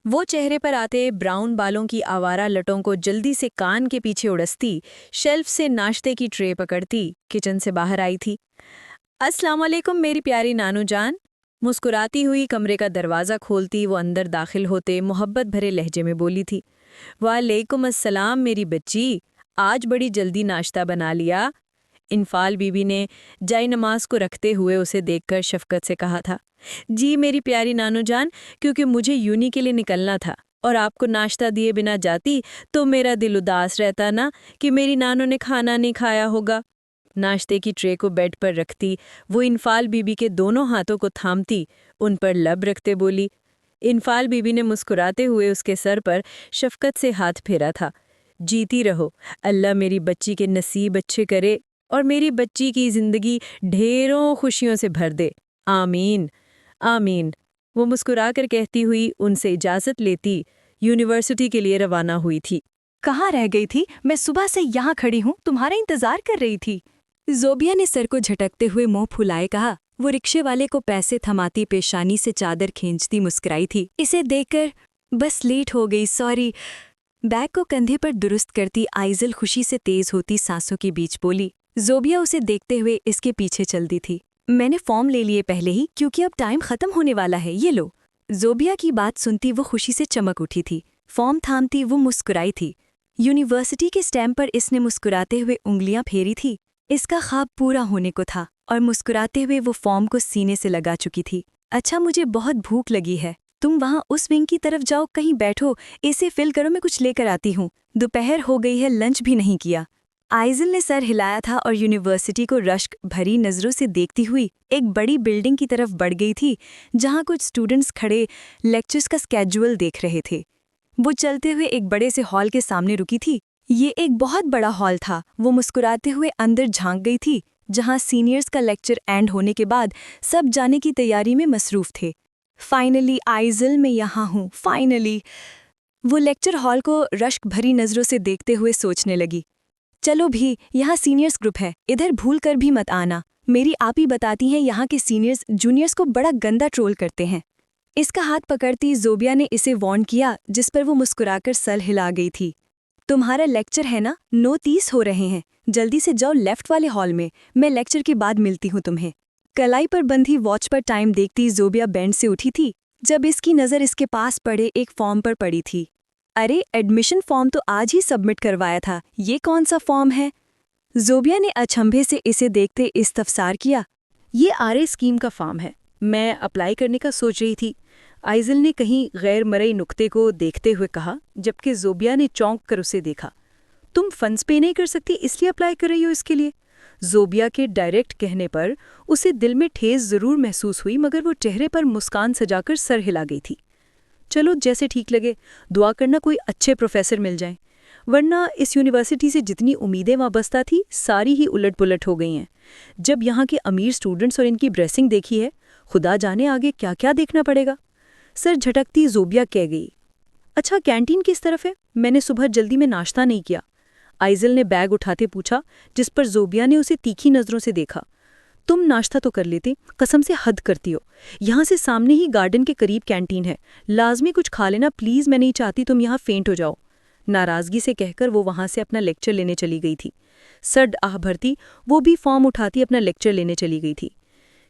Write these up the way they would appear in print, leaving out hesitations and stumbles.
وہ چہرے پر آتے براؤن بالوں کی آوارہ لٹوں کو جلدی سے کان کے پیچھے اڑستی، شیلف سے ناشتے کی ٹرے پکڑتی، کچن سے باہر آئی تھی۔ السلام علیکم میری پیاری نانو جان۔ مسکراتی ہوئی کمرے کا دروازہ کھولتی وہ اندر داخل ہوتے محبت بھرے لہجے میں بولی تھی، وعلیکم السلام میری بچی، آج بڑی جلدی ناشتہ بنا لیا۔ انفال بی بی نے جائے نماز کو رکھتے ہوئے اسے دیکھ کر شفقت سے کہا تھا، جی میری پیاری نانو جان، کیونکہ مجھے یونی کے لیے نکلنا تھا اور آپ کو ناشتہ دیے بنا جاتی تو میرا دل اداس رہتا نا کہ میری نانو نے کھانا نہیں کھایا ہوگا۔ ناشتے کی ٹرے کو بیڈ پر رکھتی وہ انفال بی بی کے دونوں ہاتھوں کو تھامتی ان پر لب رکھتے بولی۔ انفال بی بی نے مسکراتے ہوئے اس کے سر پر شفقت سے ہاتھ پھیرا تھا، جیتی رہو، اللہ میری بچی کے نصیب اچھے کرے اور میری بچی کی زندگی ڈھیروں خوشیوں سے بھر دے، آمین آمین۔ وہ مسکرا کر کہتی ہوئی ان سے اجازت لیتی یونیورسٹی کے لیے روانہ ہوئی تھی۔ کہاں رہ گئی تھی؟ میں صبح سے یہاں کھڑی ہوں، تمہارا انتظار کر رہی تھی۔ زوبیا نے سر کو جھٹکتے ہوئے منہ پھلائے کہا۔ وہ رکشے والے کو پیسے تھماتی پیشانی سے چادر کھینچتی مسکرائی تھی۔ اسے دیکھ کر بس لیٹ ہو گئی، سوری۔ بیگ کو کندھے پر درست کرتی آئزل خوشی سے تیز ہوتی سانسوں کے بیچ بولی۔ زوبیا اسے دیکھتے ہوئے اس کے پیچھے چل دی تھی۔ میں نے فارم لے لیے پہلے ہی، کیونکہ اب ٹائم ختم ہونے والا ہے، یہ لو۔ زوبیا کی بات سنتی وہ خوشی سے چمک اٹھی تھی۔ فارم تھامتی وہ مسکرائی تھی۔ یونیورسٹی کے اسٹیمپ پر اس نے مسکراتے ہوئے انگلیاں پھیری تھی۔ اس کا خواب پورا ہونے کو تھا اور مسکراتے ہوئے وہ فارم کو سینے سے لگا چکی تھی۔ اچھا، مجھے بہت بھوک لگی ہے، تم وہاں اس ونگ کی طرف جاؤ، کہیں بیٹھو، اسے فل کرو، میں کچھ لے کر آتی ہوں۔ دوپہر ہو گئی ہے، لنچ بھی نہیں کیا۔ آئزل نے سر ہلایا تھا اور یونیورسٹی کو رشک بھری نظروں سے دیکھتی ہوئی ایک بڑی بلڈنگ کی طرف بڑھ گئی تھی جہاں کچھ اسٹوڈنٹس کھڑے لیکچرز کا اسکیجول دیکھ رہے تھے۔ وہ چلتے ہوئے ایک بڑے سے ہال کے سامنے رکی تھی۔ یہ ایک بہت بڑا ہال تھا۔ وہ مسکراتے ہوئے اندر جھانک گئی تھی جہاں سینئرز کا لیکچر اینڈ ہونے کے بعد سب جانے کی تیاری میں مصروف تھے۔ فائنلی آئزل، میں یہاں ہوں، فائنلی۔ وہ لیکچر ہال کو رشک بھری نظروں سے دیکھتے ہوئے سوچنے لگی، چلو بھی، یہاں سینئرز گروپ ہے، ادھر بھول کر بھی مت آنا۔ میری آپ ہی بتاتی ہیں یہاں کے سینئرز جونیئرز کو بڑا گندا ٹرول کرتے ہیں۔ اس کا ہاتھ پکڑتی زوبیا نے اسے وارن کیا، جس پر وہ مسکرا کر سر ہلا گئی تھی۔ تمہارا لیکچر ہے نا، 9:30 ہو رہے ہیں، جلدی سے جاؤ لیفٹ والے ہال میں لیکچر کے بعد ملتی ہوں تمہیں۔ کلائی پر بندھی واچ پر ٹائم دیکھتی زوبیا بینچ سے اٹھی تھی جب اس کی نظر اس کے پاس پڑے ایک فارم پر پڑی تھی۔ ارے، ایڈمیشن فارم تو آج ہی سبمٹ کروایا تھا، یہ کون سا فارم ہے؟ زوبیا نے اچنبھے سے اسے دیکھتے استفسار کیا۔ یہ آرے اسکیم کا فارم ہے، میں اپلائی کرنے کا سوچ رہی تھی، آئزل نے کہیں غیر مرئی نقطے کو دیکھتے ہوئے کہا، جبکہ زوبیا نے چونک کر اسے دیکھا۔ تم فنڈز پے نہیں کر سکتی اس لیے اپلائی کر رہی ہو اس کے لیے؟ زوبیا کے ڈائریکٹ کہنے پر اسے دل میں ٹھیس ضرور محسوس ہوئی، مگر وہ چہرے پر مسکان سجا کر سر ہلا گئی تھی۔ چلو جیسے ٹھیک لگے، دعا کرنا کوئی اچھے پروفیسر مل جائیں، ورنہ اس یونیورسٹی سے جتنی امیدیں وابستہ تھی ساری ہی الٹ پلٹ ہو گئی ہیں۔ جب یہاں کے امیر سٹوڈنٹس اور ان کی ڈریسنگ دیکھی ہے، خدا جانے آگے کیا کیا دیکھنا پڑے گا۔ سر جھٹکتی زوبیا کہہ گئی، اچھا کینٹین کس طرف ہے؟ میں نے صبح جلدی میں ناشتہ نہیں کیا۔ آئزل نے بیگ اٹھاتے پوچھا، جس پر زوبیا نے اسے تیکھی نظروں سے دیکھا۔ تم ناشتہ تو کر لیتے، قسم سے حد کرتی ہو، یہاں سے سامنے ہی گارڈن کے قریب کینٹین ہے، لازمی کچھ کھا لینا پلیز، میں نہیں چاہتی تم یہاں فینٹ ہو جاؤ۔ ناراضگی سے کہہ کر وہ وہاں سے اپنا لیکچر لینے چلی گئی تھی۔ سرد آہ بھرتی وہ بھی فارم اٹھاتی اپنا لیکچر لینے چلی گئی تھی۔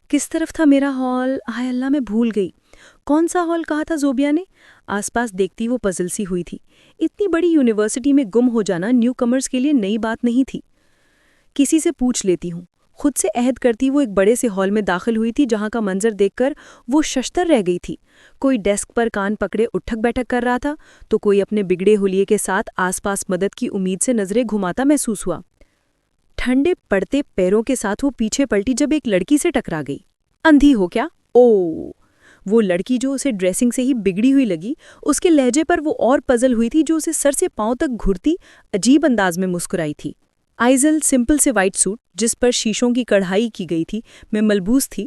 کس طرف تھا میرا ہال؟ ہائے اللہ، میں بھول گئی۔ کون سا ہال کہا تھا زوبیا نے؟ آس پاس دیکھتی وہ پزل سی ہوئی تھی۔ اتنی بڑی یونیورسٹی میں گم ہو جانا نیو کمرز کے لیے نئی بات نہیں تھی۔ کسی سے پوچھ لیتی ہوں، خود سے عہد کرتی وہ ایک بڑے سے ہال میں داخل ہوئی تھی جہاں کا منظر دیکھ کر وہ ششتر رہ گئی تھی۔ کوئی ڈیسک پر کان پکڑے اٹھک بیٹھک کر رہا تھا تو کوئی اپنے بگڑے حلیے کے ساتھ آس پاس مدد کی امید سے نظریں گھماتا محسوس ہوا۔ ٹھنڈے پڑتے پیروں کے ساتھ وہ پیچھے پلٹی جب ایک لڑکی سے ٹکرا گئی۔ اندھی ہو کیا؟ او! وہ لڑکی جو اسے ڈریسنگ سے ہی بگڑی ہوئی لگی، اس کے لہجے پر وہ اور پزل ہوئی تھی جو اسے سر سے پاؤں تک گھرتی عجیب انداز میں مسکرائی تھی۔ آئزل سمپل سے وائٹ سوٹ جس پر شیشوں کی کڑھائی کی گئی تھی میں ملبوس تھی۔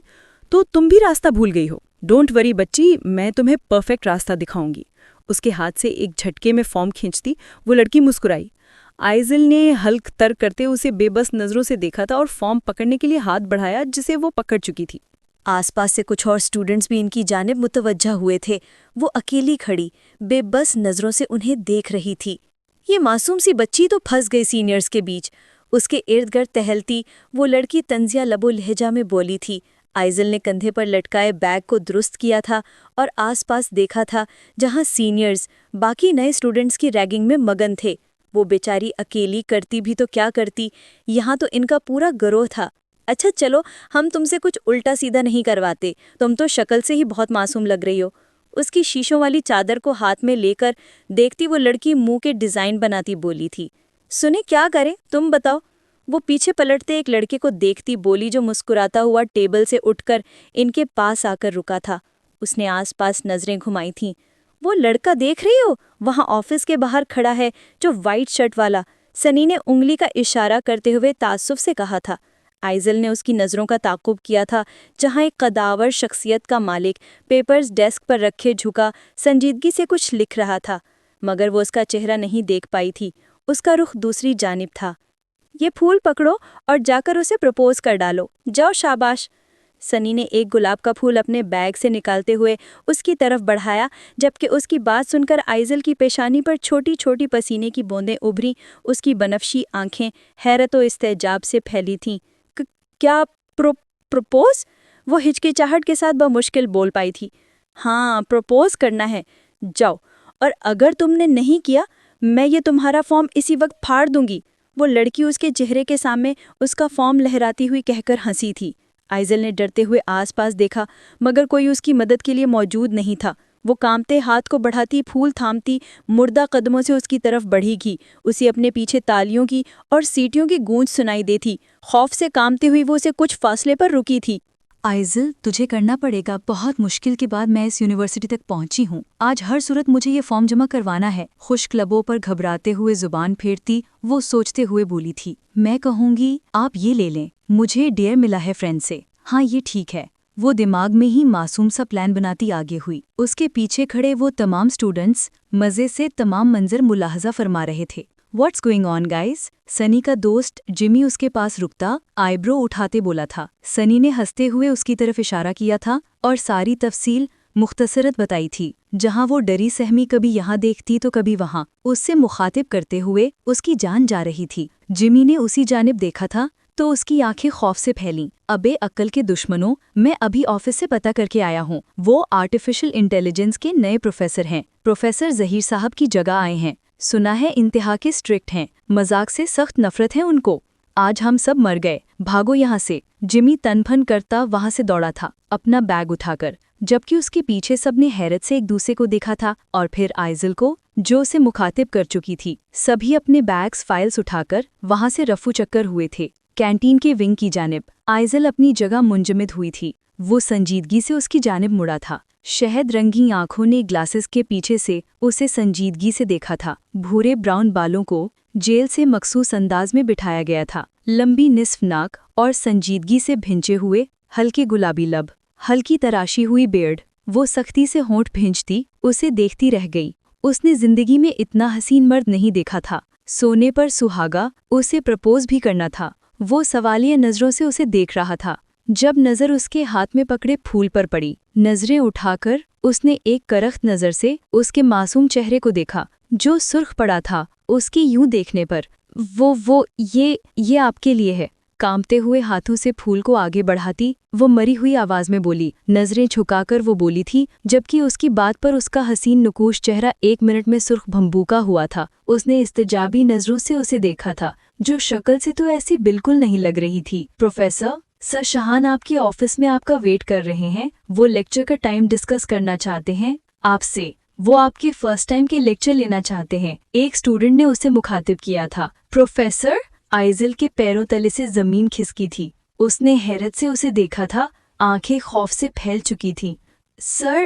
تو تم بھی راستہ بھول گئی ہو؟ ڈونٹ وری بچی، میں تمہیں پرفیکٹ راستہ دکھاؤں گی۔ اس کے ہاتھ سے ایک جھٹکے میں فارم کھینچتی وہ لڑکی مسکرائی۔ آئزل نے حلق ترک کرتے اسے بے بس نظروں سے دیکھا تھا اور فارم پکڑنے کے لیے ہاتھ بڑھایا جسے وہ پکڑ چکی تھی۔ آس پاس سے کچھ اور اسٹوڈنٹس بھی ان کی جانب متوجہ ہوئے تھے۔ وہ اکیلی کھڑی بے بس نظروں سے انہیں دیکھ رہی تھی۔ یہ معصوم سی بچی تو پھنس گئی سینئرز کے بیچ۔ اس کے ارد گرد ٹہلتی وہ لڑکی طنزیہ لب و لہجہ میں بولی تھی۔ آئزل نے کندھے پر لٹکائے بیگ کو درست کیا تھا اور آس پاس دیکھا تھا جہاں سینئرز باقی نئے اسٹوڈنٹس کی ریگنگ میں مگن تھے۔ وہ بیچاری اکیلی کرتی بھی تو کیا کرتی، یہاں تو ان کا پورا گروہ تھا۔ اچھا چلو، ہم تم سے کچھ الٹا سیدھا نہیں کرواتے، تم تو شکل سے ہی بہت معصوم لگ رہی ہو۔ اس کی شیشوں والی چادر کو ہاتھ میں لے کر دیکھتی وہ لڑکی منہ کے ڈیزائن بناتی بولی تھی۔ سنیں کیا کریں، تم بتاؤ۔ وہ پیچھے پلٹتے ایک لڑکے کو دیکھتی بولی جو مسکراتا ہوا ٹیبل سے اٹھ کر ان کے پاس آ کر رکا تھا۔ اس نے آس پاس نظریں گھمائی تھیں۔ وہ لڑکا دیکھ رہی ہو، وہاں آفس کے باہر کھڑا ہے جو وائٹ شرٹ والا، سنی نے انگلی کا اشارہ کرتے ہوئے تعصب سے کہا تھا۔ آئزل نے اس کی نظروں کا تعاقب کیا تھا جہاں ایک قداور شخصیت کا مالک پیپرز ڈیسک پر رکھے جھکا سنجیدگی سے کچھ لکھ رہا تھا، مگر وہ اس کا چہرہ نہیں دیکھ پائی تھی۔ اس کا رخ دوسری جانب تھا۔ یہ پھول پکڑو اور جا کر اسے پرپوز کر ڈالو، جاؤ شاباش۔ سنی نے ایک گلاب کا پھول اپنے بیگ سے نکالتے ہوئے اس کی طرف بڑھایا، جبکہ اس کی بات سن کر آئزل کی پیشانی پر چھوٹی چھوٹی پسینے کی بوندیں ابھریں۔ اس کی بنفشی آنکھیں حیرت و استعجاب سے پھیلی تھیں۔ کیا پروپوز؟ وہ ہچکچاہٹ کے ساتھ بمشکل بول پائی تھی۔ ہاں، پروپوز کرنا ہے، جاؤ، اور اگر تم نے نہیں کیا میں یہ تمہارا فارم اسی وقت پھاڑ دوں گی۔ وہ لڑکی اس کے چہرے کے سامنے اس کا فارم لہراتی ہوئی کہہ کر ہنسی تھی۔ آئزل نے ڈرتے ہوئے آس پاس دیکھا، مگر کوئی اس کی مدد کے لیے موجود نہیں تھا۔ وہ کانپتے ہاتھ کو بڑھاتی پھول تھامتی مردہ قدموں سے اس کی طرف بڑھی گئی۔ اسے اپنے پیچھے تالیوں کی اور سیٹیوں کی گونج سنائی دی تھی۔ خوف سے کانپتی ہوئی وہ اسے کچھ فاصلے پر رکی تھی۔ آئزل، تجھے کرنا پڑے گا، بہت مشکل کے بعد میں اس یونیورسٹی تک پہنچی ہوں۔ آج ہر صورت مجھے یہ فارم جمع کروانا ہے۔ خشک لبوں پر گھبراتے ہوئے زبان پھیرتی وہ سوچتے ہوئے بولی تھی۔ میں کہوں گی آپ یہ لے لیں، مجھے ڈیئر ملا ہے فرینڈ سے۔ ہاں یہ ٹھیک ہے۔ وہ دماغ میں ہی معصوم سا پلان بناتی آگے ہوئی۔ اس کے پیچھے کھڑے وہ تمام اسٹوڈنٹس مزے سے تمام منظر ملاحظہ فرما رہے تھے۔ What's going on guys? Sunny کا دوست جمی اس کے پاس رکتا آئی برو اٹھاتے بولا تھا۔ سنی نے ہنستے ہوئے اس کی طرف اشارہ کیا تھا اور ساری تفصیل مختصرت بتائی تھی، جہاں وہ ڈری سہمی کبھی یہاں دیکھتی تو کبھی وہاں۔ اس سے مخاطب کرتے ہوئے اس کی جان جا رہی تھی۔ جمی نے اسی جانب دیکھا تھا تو اس کی آنکھیں خوف سے پھیلیں۔ ابے عقل کے دشمنوں، میں ابھی آفس سے پتہ کر کے آیا ہوں، وہ آرٹیفیشل انٹیلیجنس کے نئے پروفیسر ہیں، پروفیسر ظہیر صاحب کی جگہ آئے ہیں۔ سنا ہے انتہا کے اسٹرکٹ ہیں، مذاق سے سخت نفرت ہے ان کو۔ آج ہم سب مر گئے، بھاگو یہاں سے۔ جمی تن پھن کرتا وہاں سے دوڑا تھا اپنا بیگ اٹھا کر، جبکہ اس کے پیچھے سب نے حیرت سے ایک دوسرے کو دیکھا تھا اور پھر آئزل کو جو اسے مخاطب کر چکی تھی۔ سبھی اپنے بیگز فائلز اٹھا کر وہاں سے رفو چکر ہوئے تھے کینٹین کے ونگ کی جانب۔ آئزل اپنی جگہ منجمد ہوئی تھی۔ وہ سنجیدگی سے اس کی جانب مڑا تھا۔ شہد رنگی آنکھوں نے گلاسز کے پیچھے سے اسے سنجیدگی سے دیکھا تھا۔ بھورے براؤن بالوں کو جیل سے مخصوص انداز میں بٹھایا گیا تھا۔ لمبی نصف ناک اور سنجیدگی سے بھنچے ہوئے ہلکے گلابی لب، ہلکی تراشی ہوئی بیئرڈ۔ وہ سختی سے ہونٹ بھینچتی اسے دیکھتی رہ گئی۔ اس نے زندگی میں اتنا حسین مرد نہیں دیکھا تھا۔ سونے پر سہاگا اسے پرپوز بھی کرنا تھا۔ وہ سوالیہ نظروں سے اسے دیکھ رہا تھا۔ جب نظر اس کے ہاتھ میں پکڑے پھول پر پڑی، نظریں اٹھا کر اس نے ایک کرخت نظر سے اس کے معصوم چہرے کو دیکھا جو سرخ پڑا تھا اس کے یوں دیکھنے پر۔ یہ آپ کے لیے ہے۔ کانپتے ہوئے ہاتھوں سے پھول کو آگے بڑھاتی وہ مری ہوئی آواز میں بولی، نظریں جھکا کر وہ بولی تھی جبکہ اس کی بات پر اس کا حسین نکوش چہرہ 1 منٹ میں سرخ بھمبوکا ہوا تھا۔ اس نے استجابی نظروں سے اسے دیکھا تھا جو شکل سے تو ایسی بالکل نہیں لگ رہی تھی۔ پروفیسر، سر شاہان آپ کے آفس میں آپ کا ویٹ کر رہے ہیں، وہ لیکچر کا ٹائم ڈسکس کرنا چاہتے ہیں آپ سے۔ وہ آپ کے فرسٹ ٹائم کے لیکچر لینا چاہتے ہیں، ایک اسٹوڈنٹ نے اسے مخاطب کیا تھا۔ پروفیسر؟ آئزل کے پیروں تلے سے زمین کھسکی تھی۔ اس نے حیرت سے اسے دیکھا تھا، آنکھیں خوف سے پھیل چکی تھیں۔ سر،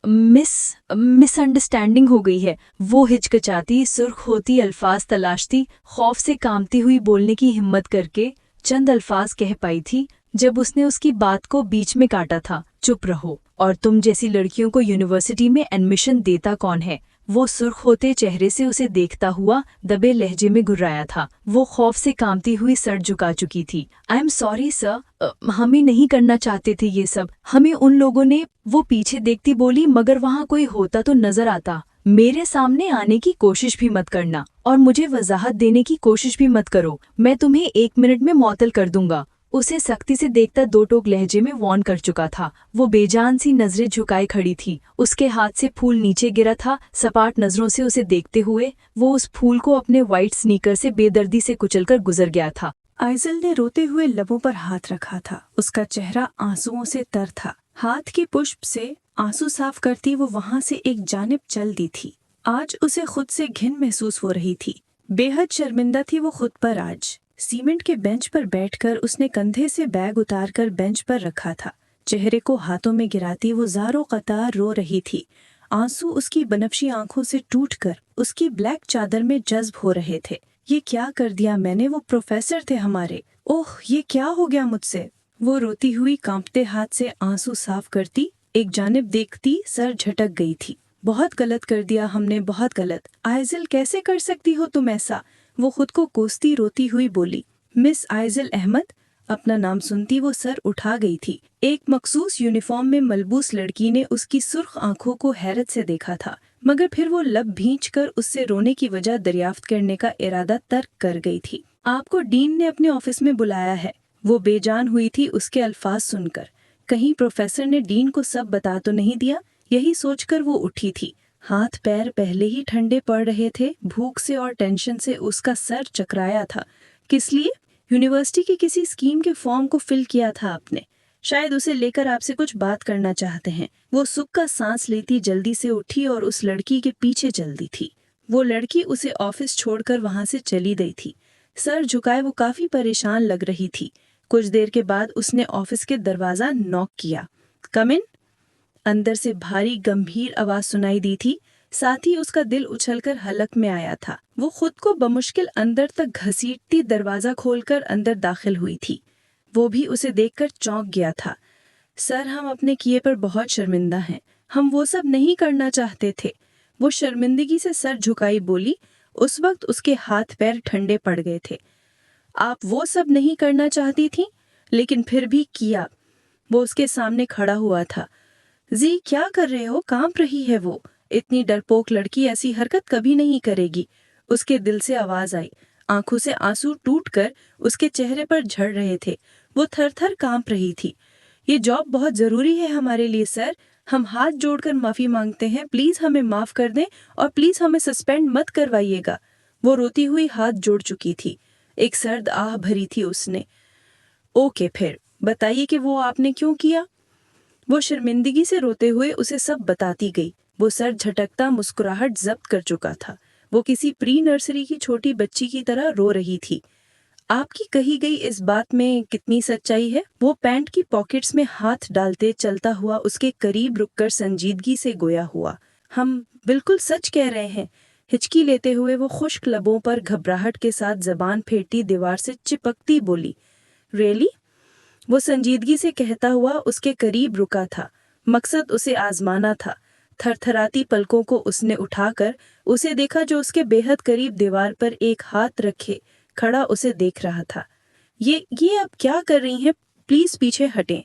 مس انڈرسٹینڈنگ ہو گئی ہے۔ وہ ہچکچاتی سرخ ہوتی الفاظ تلاشتی، خوف سے کانپتی ہوئی بولنے کی ہمت کر کے چند الفاظ کہہ پائی تھی جب اس نے اس کی بات کو بیچ میں کاٹا تھا۔ چپ رہو، اور تم جیسی لڑکیوں کو یونیورسٹی میں ایڈمیشن دیتا کون ہے؟ وہ سرخ ہوتے چہرے سے اسے دیکھتا ہوا دبے لہجے میں گھرایا تھا۔ وہ خوف سے کانپتی ہوئی سر جھکا چکی تھی۔ آئی ایم سوری سر، ہمیں نہیں کرنا چاہتے تھے یہ سب، ہمیں ان لوگوں نے، وہ پیچھے دیکھتی بولی، مگر وہاں کوئی ہوتا تو نظر آتا۔ میرے سامنے آنے کی کوشش بھی مت کرنا اور مجھے وضاحت دینے کی کوشش بھی مت کرو، میں تمہیں 1 منٹ میں معطل کر دوں گا۔ اسے سختی سے دیکھتا دو ٹوک لہجے میں وارن کر چکا تھا۔ وہ بے جان سی نظریں جھکائے کھڑی تھی، اس کے ہاتھ سے پھول نیچے گرا تھا۔ سپاٹ نظروں سے اسے دیکھتے ہوئے وہ اس پھول کو اپنے وائٹ سنیکر سے بے دردی سے کچل کر گزر گیا تھا۔ آئزل نے روتے ہوئے لبوں پر ہاتھ رکھا تھا، اس کا چہرہ آنسوؤں سے تر تھا۔ ہاتھ کی پشپ سے آنسو صاف کرتی وہ وہاں سے ایک جانب چل دی تھی۔ آج اسے خود سے گھن محسوس ہو رہی تھی، بے حد شرمندہ تھی وہ خود پر۔ آج سیمنٹ کے بینچ پر بیٹھ کر اس نے کندھے سے بیگ اتار کر بینچ پر رکھا تھا، چہرے کو ہاتھوں میں گراتی وہ زاروں قطار رو رہی تھی۔ آنسو اس کی بنفشی آنکھوں سے ٹوٹ کر اس کی بلیک چادر میں جذب ہو رہے تھے۔ یہ کیا کر دیا میں نے، وہ پروفیسر تھے ہمارے، اوہ یہ کیا ہو گیا مجھ سے۔ وہ روتی ہوئی کانپتے ہاتھ سے آنسو صاف کرتی ایک جانب دیکھتی سر جھٹک گئی تھی۔ بہت غلط کر دیا ہم نے، بہت غلط۔ آئزل کیسے کر سکتی ہو تم ایسا، وہ خود کو کوستی روتی ہوئی بولی۔ مس آئزل احمد، اپنا نام سنتی وہ سر اٹھا گئی تھی۔ ایک مخصوص یونیفارم میں ملبوس لڑکی نے اس کی سرخ آنکھوں کو حیرت سے دیکھا تھا، مگر پھر وہ لب بھینچ کر اس سے رونے کی وجہ دریافت کرنے کا ارادہ ترک کر گئی تھی۔ آپ کو ڈین نے اپنے آفس میں بلایا ہے، وہ بے جان ہوئی تھی اس کے الفاظ سن کر۔ کہیں پروفیسر نے ڈین کو سب بتا تو نہیں دیا، یہی سوچ کر وہ اٹھی تھی۔ ہاتھ پیر پہلے ہی ٹھنڈے پڑ رہے تھے، بھوک سے اور ٹینشن سے اس کا سر چکرایا تھا۔ کس لیے؟ یونیورسٹی کی کسی اسکیم کے فارم کو فل کیا تھا آپ نے، شاید اسے لے کر آپ سے کچھ بات کرنا چاہتے ہیں۔ وہ سکھ کا سانس لیتی جلدی سے اٹھی اور اس لڑکی کے پیچھے چل دی تھی۔ وہ لڑکی اسے آفس چھوڑ کر وہاں سے چلی گئی تھی۔ سر جھکائے وہ کافی پریشان لگ رہی تھی۔ کچھ دیر کے بعد اس نے آفس کے دروازہ نوک کیا۔ کم ان، اندر سے بھاری گمبھیر آواز سنائی دی تھی، ساتھ ہی اس کا دل اچھل کر حلق میں آیا تھا۔ وہ خود کو بمشکل اندر تک گھسیٹتی دروازہ کھول کر اندر داخل ہوئی تھی۔ وہ بھی اسے دیکھ کر چونک گیا تھا۔ سر ہم اپنے کیے پر بہت شرمندہ ہیں، ہم وہ سب نہیں کرنا چاہتے تھے، وہ شرمندگی سے سر جھکائی بولی۔ اس وقت اس کے ہاتھ پیر ٹھنڈے پڑ گئے تھے۔ آپ وہ سب نہیں کرنا چاہتی تھیں لیکن پھر بھی کیا۔ وہ اس کے سامنے کھڑا ہوا تھا۔ زی کیا کر رہے ہو، کانپ رہی ہے وہ، اتنی ڈرپوک لڑکی ایسی حرکت کبھی نہیں کرے گی۔ اس کے دل سے آواز آئی، آنکھوں سے آنسو ٹوٹ کر اس کے چہرے پر جھڑ رہے تھے۔ وہ تھر تھر کانپ رہی تھی۔ یہ جاب بہت ضروری ہے ہمارے لیے سر، ہم ہاتھ جوڑ کر معافی مانگتے ہیں، پلیز ہمیں معاف کر دیں اور پلیز ہمیں سسپینڈ مت کروائیے گا۔ وہ روتی ہوئی ہاتھ جوڑ چکی تھی، ایک سرد آہ بھری تھی اس نے۔ اوکے پھر بتائیے کہ وہ آپ نے کیوں کیا؟ وہ شرمندگی سے روتے ہوئے اسے سب بتاتی گئی۔ وہ سر جھٹکتا مسکراہٹ ضبط کر چکا تھا۔ وہ کسی پری نرسری کی چھوٹی بچی کی طرح رو رہی تھی۔ آپ کی کہی گئی اس بات میں کتنی سچائی ہے؟ وہ پینٹ کی پاکٹس میں ہاتھ ڈالتے چلتا ہوا اس کے قریب رک کر سنجیدگی سے گویا ہوا۔ ہم بالکل سچ کہہ رہے ہیں، ہچکی لیتے ہوئے وہ خشک لبوں پر گھبراہٹ کے ساتھ زبان پھیرتی دیوار سے چپکتی بولی۔ ریلی؟ وہ سنجیدگی سے کہتا ہوا اس کے قریب رکا تھا، مقصد اسے آزمانا تھا۔ تھر تھراتی پلکوں کو اس نے اٹھا کر اسے دیکھا جو اس کے بے حد قریب دیوار پر ایک ہاتھ رکھے کھڑا اسے دیکھ رہا تھا۔ یہ آپ کیا کر رہی ہیں، پلیز پیچھے ہٹیں،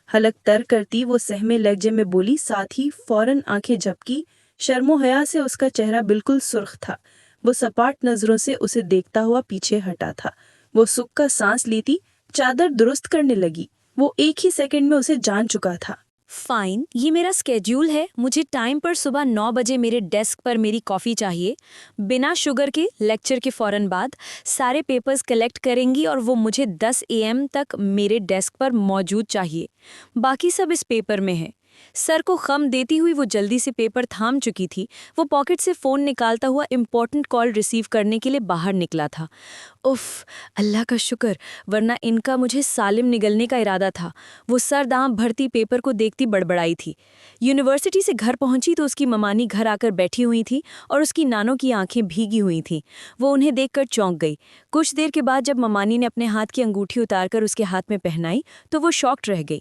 حلق تر کرتی وہ سہمے لہجے میں بولی، ساتھ ہی فوراً آنکھیں جھپکی۔ شرم و حیا سے اس کا چہرہ بالکل سرخ تھا۔ وہ سپاٹ نظروں سے اسے دیکھتا ہوا پیچھے ہٹا تھا۔ وہ سکھ کا سانس لیتی چادر درست کرنے لگی۔ وہ ایک ہی سیکنڈ میں اسے جان چکا تھا۔ فائن، یہ میرا اسکیڈیول ہے، مجھے ٹائم پر صبح 9 بجے میرے ڈیسک پر میری کافی چاہیے، بنا شوگر کے، لیکچر کے فوراً بعد سارے پیپرز کلیکٹ کریں گی اور وہ مجھے 10 AM تک میرے ڈیسک پر موجود چاہیے، باقی سب اس پیپر میں ہے۔ سر کو خم دیتی ہوئی وہ جلدی سے پیپر تھام چکی تھی۔ وہ پاکٹ سے فون نکالتا ہوا امپورٹنٹ کال ریسیو کرنے کے لیے باہر نکلا تھا۔ اف، اللہ کا شکر، ورنہ ان کا مجھے سالم نگلنے کا ارادہ تھا۔ وہ سر دام بھرتی پیپر کو دیکھتی بڑبڑائی تھی۔ یونیورسٹی سے گھر پہنچی تو اس کی ممانی گھر آ کر بیٹھی ہوئی تھی اور اس کی نانوں کی آنکھیں بھیگی ہوئی تھیں۔ وہ انہیں دیکھ کر چونک گئی۔ کچھ دیر کے بعد جب ممانی نے اپنے ہاتھ کی انگوٹھی اتار کر اس کے ہاتھ میں پہنائی تو وہ شاکڈ رہ گئی۔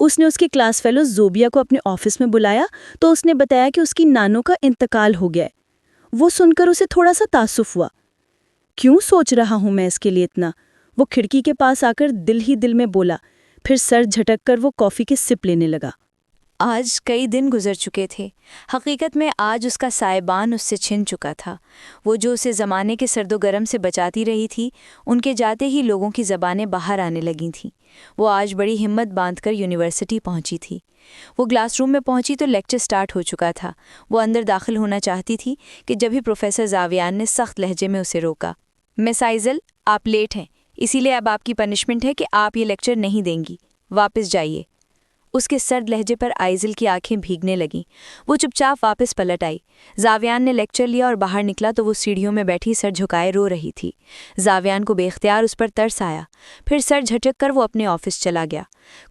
اس نے اس کے کلاس فیلو زوبیا کو اپنے آفس میں بلایا تو اس نے بتایا کہ اس کی نانو کا انتقال ہو گیا ہے۔ وہ سن کر اسے تھوڑا سا تعصب ہوا۔ کیوں سوچ رہا ہوں میں اس کے لیے اتنا؟ وہ کھڑکی کے پاس آ کر دل ہی دل میں بولا، پھر سر جھٹک کر وہ کافی کے سپ لینے لگا۔ آج کئی دن گزر چکے تھے۔ حقیقت میں آج اس کا سائبان اس سے چھن چکا تھا۔ وہ جو اسے زمانے کے سرد و گرم سے بچاتی رہی تھی، ان کے جاتے ہی لوگوں کی زبانیں باہر آنے لگی تھیں۔ وہ آج بڑی ہمت باندھ کر یونیورسٹی پہنچی تھی۔ وہ کلاس روم میں پہنچی تو لیکچر سٹارٹ ہو چکا تھا۔ وہ اندر داخل ہونا چاہتی تھی کہ جب ہی پروفیسر زاویان نے سخت لہجے میں اسے روکا۔ مس آئزل، آپ لیٹ ہیں، اسی لیے اب آپ کی پنشمنٹ ہے کہ آپ یہ لیکچر نہیں دیں گی۔ واپس جائیے۔ اس کے سرد لہجے پر آئزل کی آنکھیں بھیگنے لگیں۔ وہ چپ چاپ واپس پلٹ آئی۔ زاویان نے لیکچر لیا اور باہر نکلا تو وہ سیڑھیوں میں بیٹھی سر جھکائے رو رہی تھی۔ زاویان کو بے اختیار اس پر ترس آیا۔ پھر سر جھٹک کر وہ اپنے آفس چلا گیا۔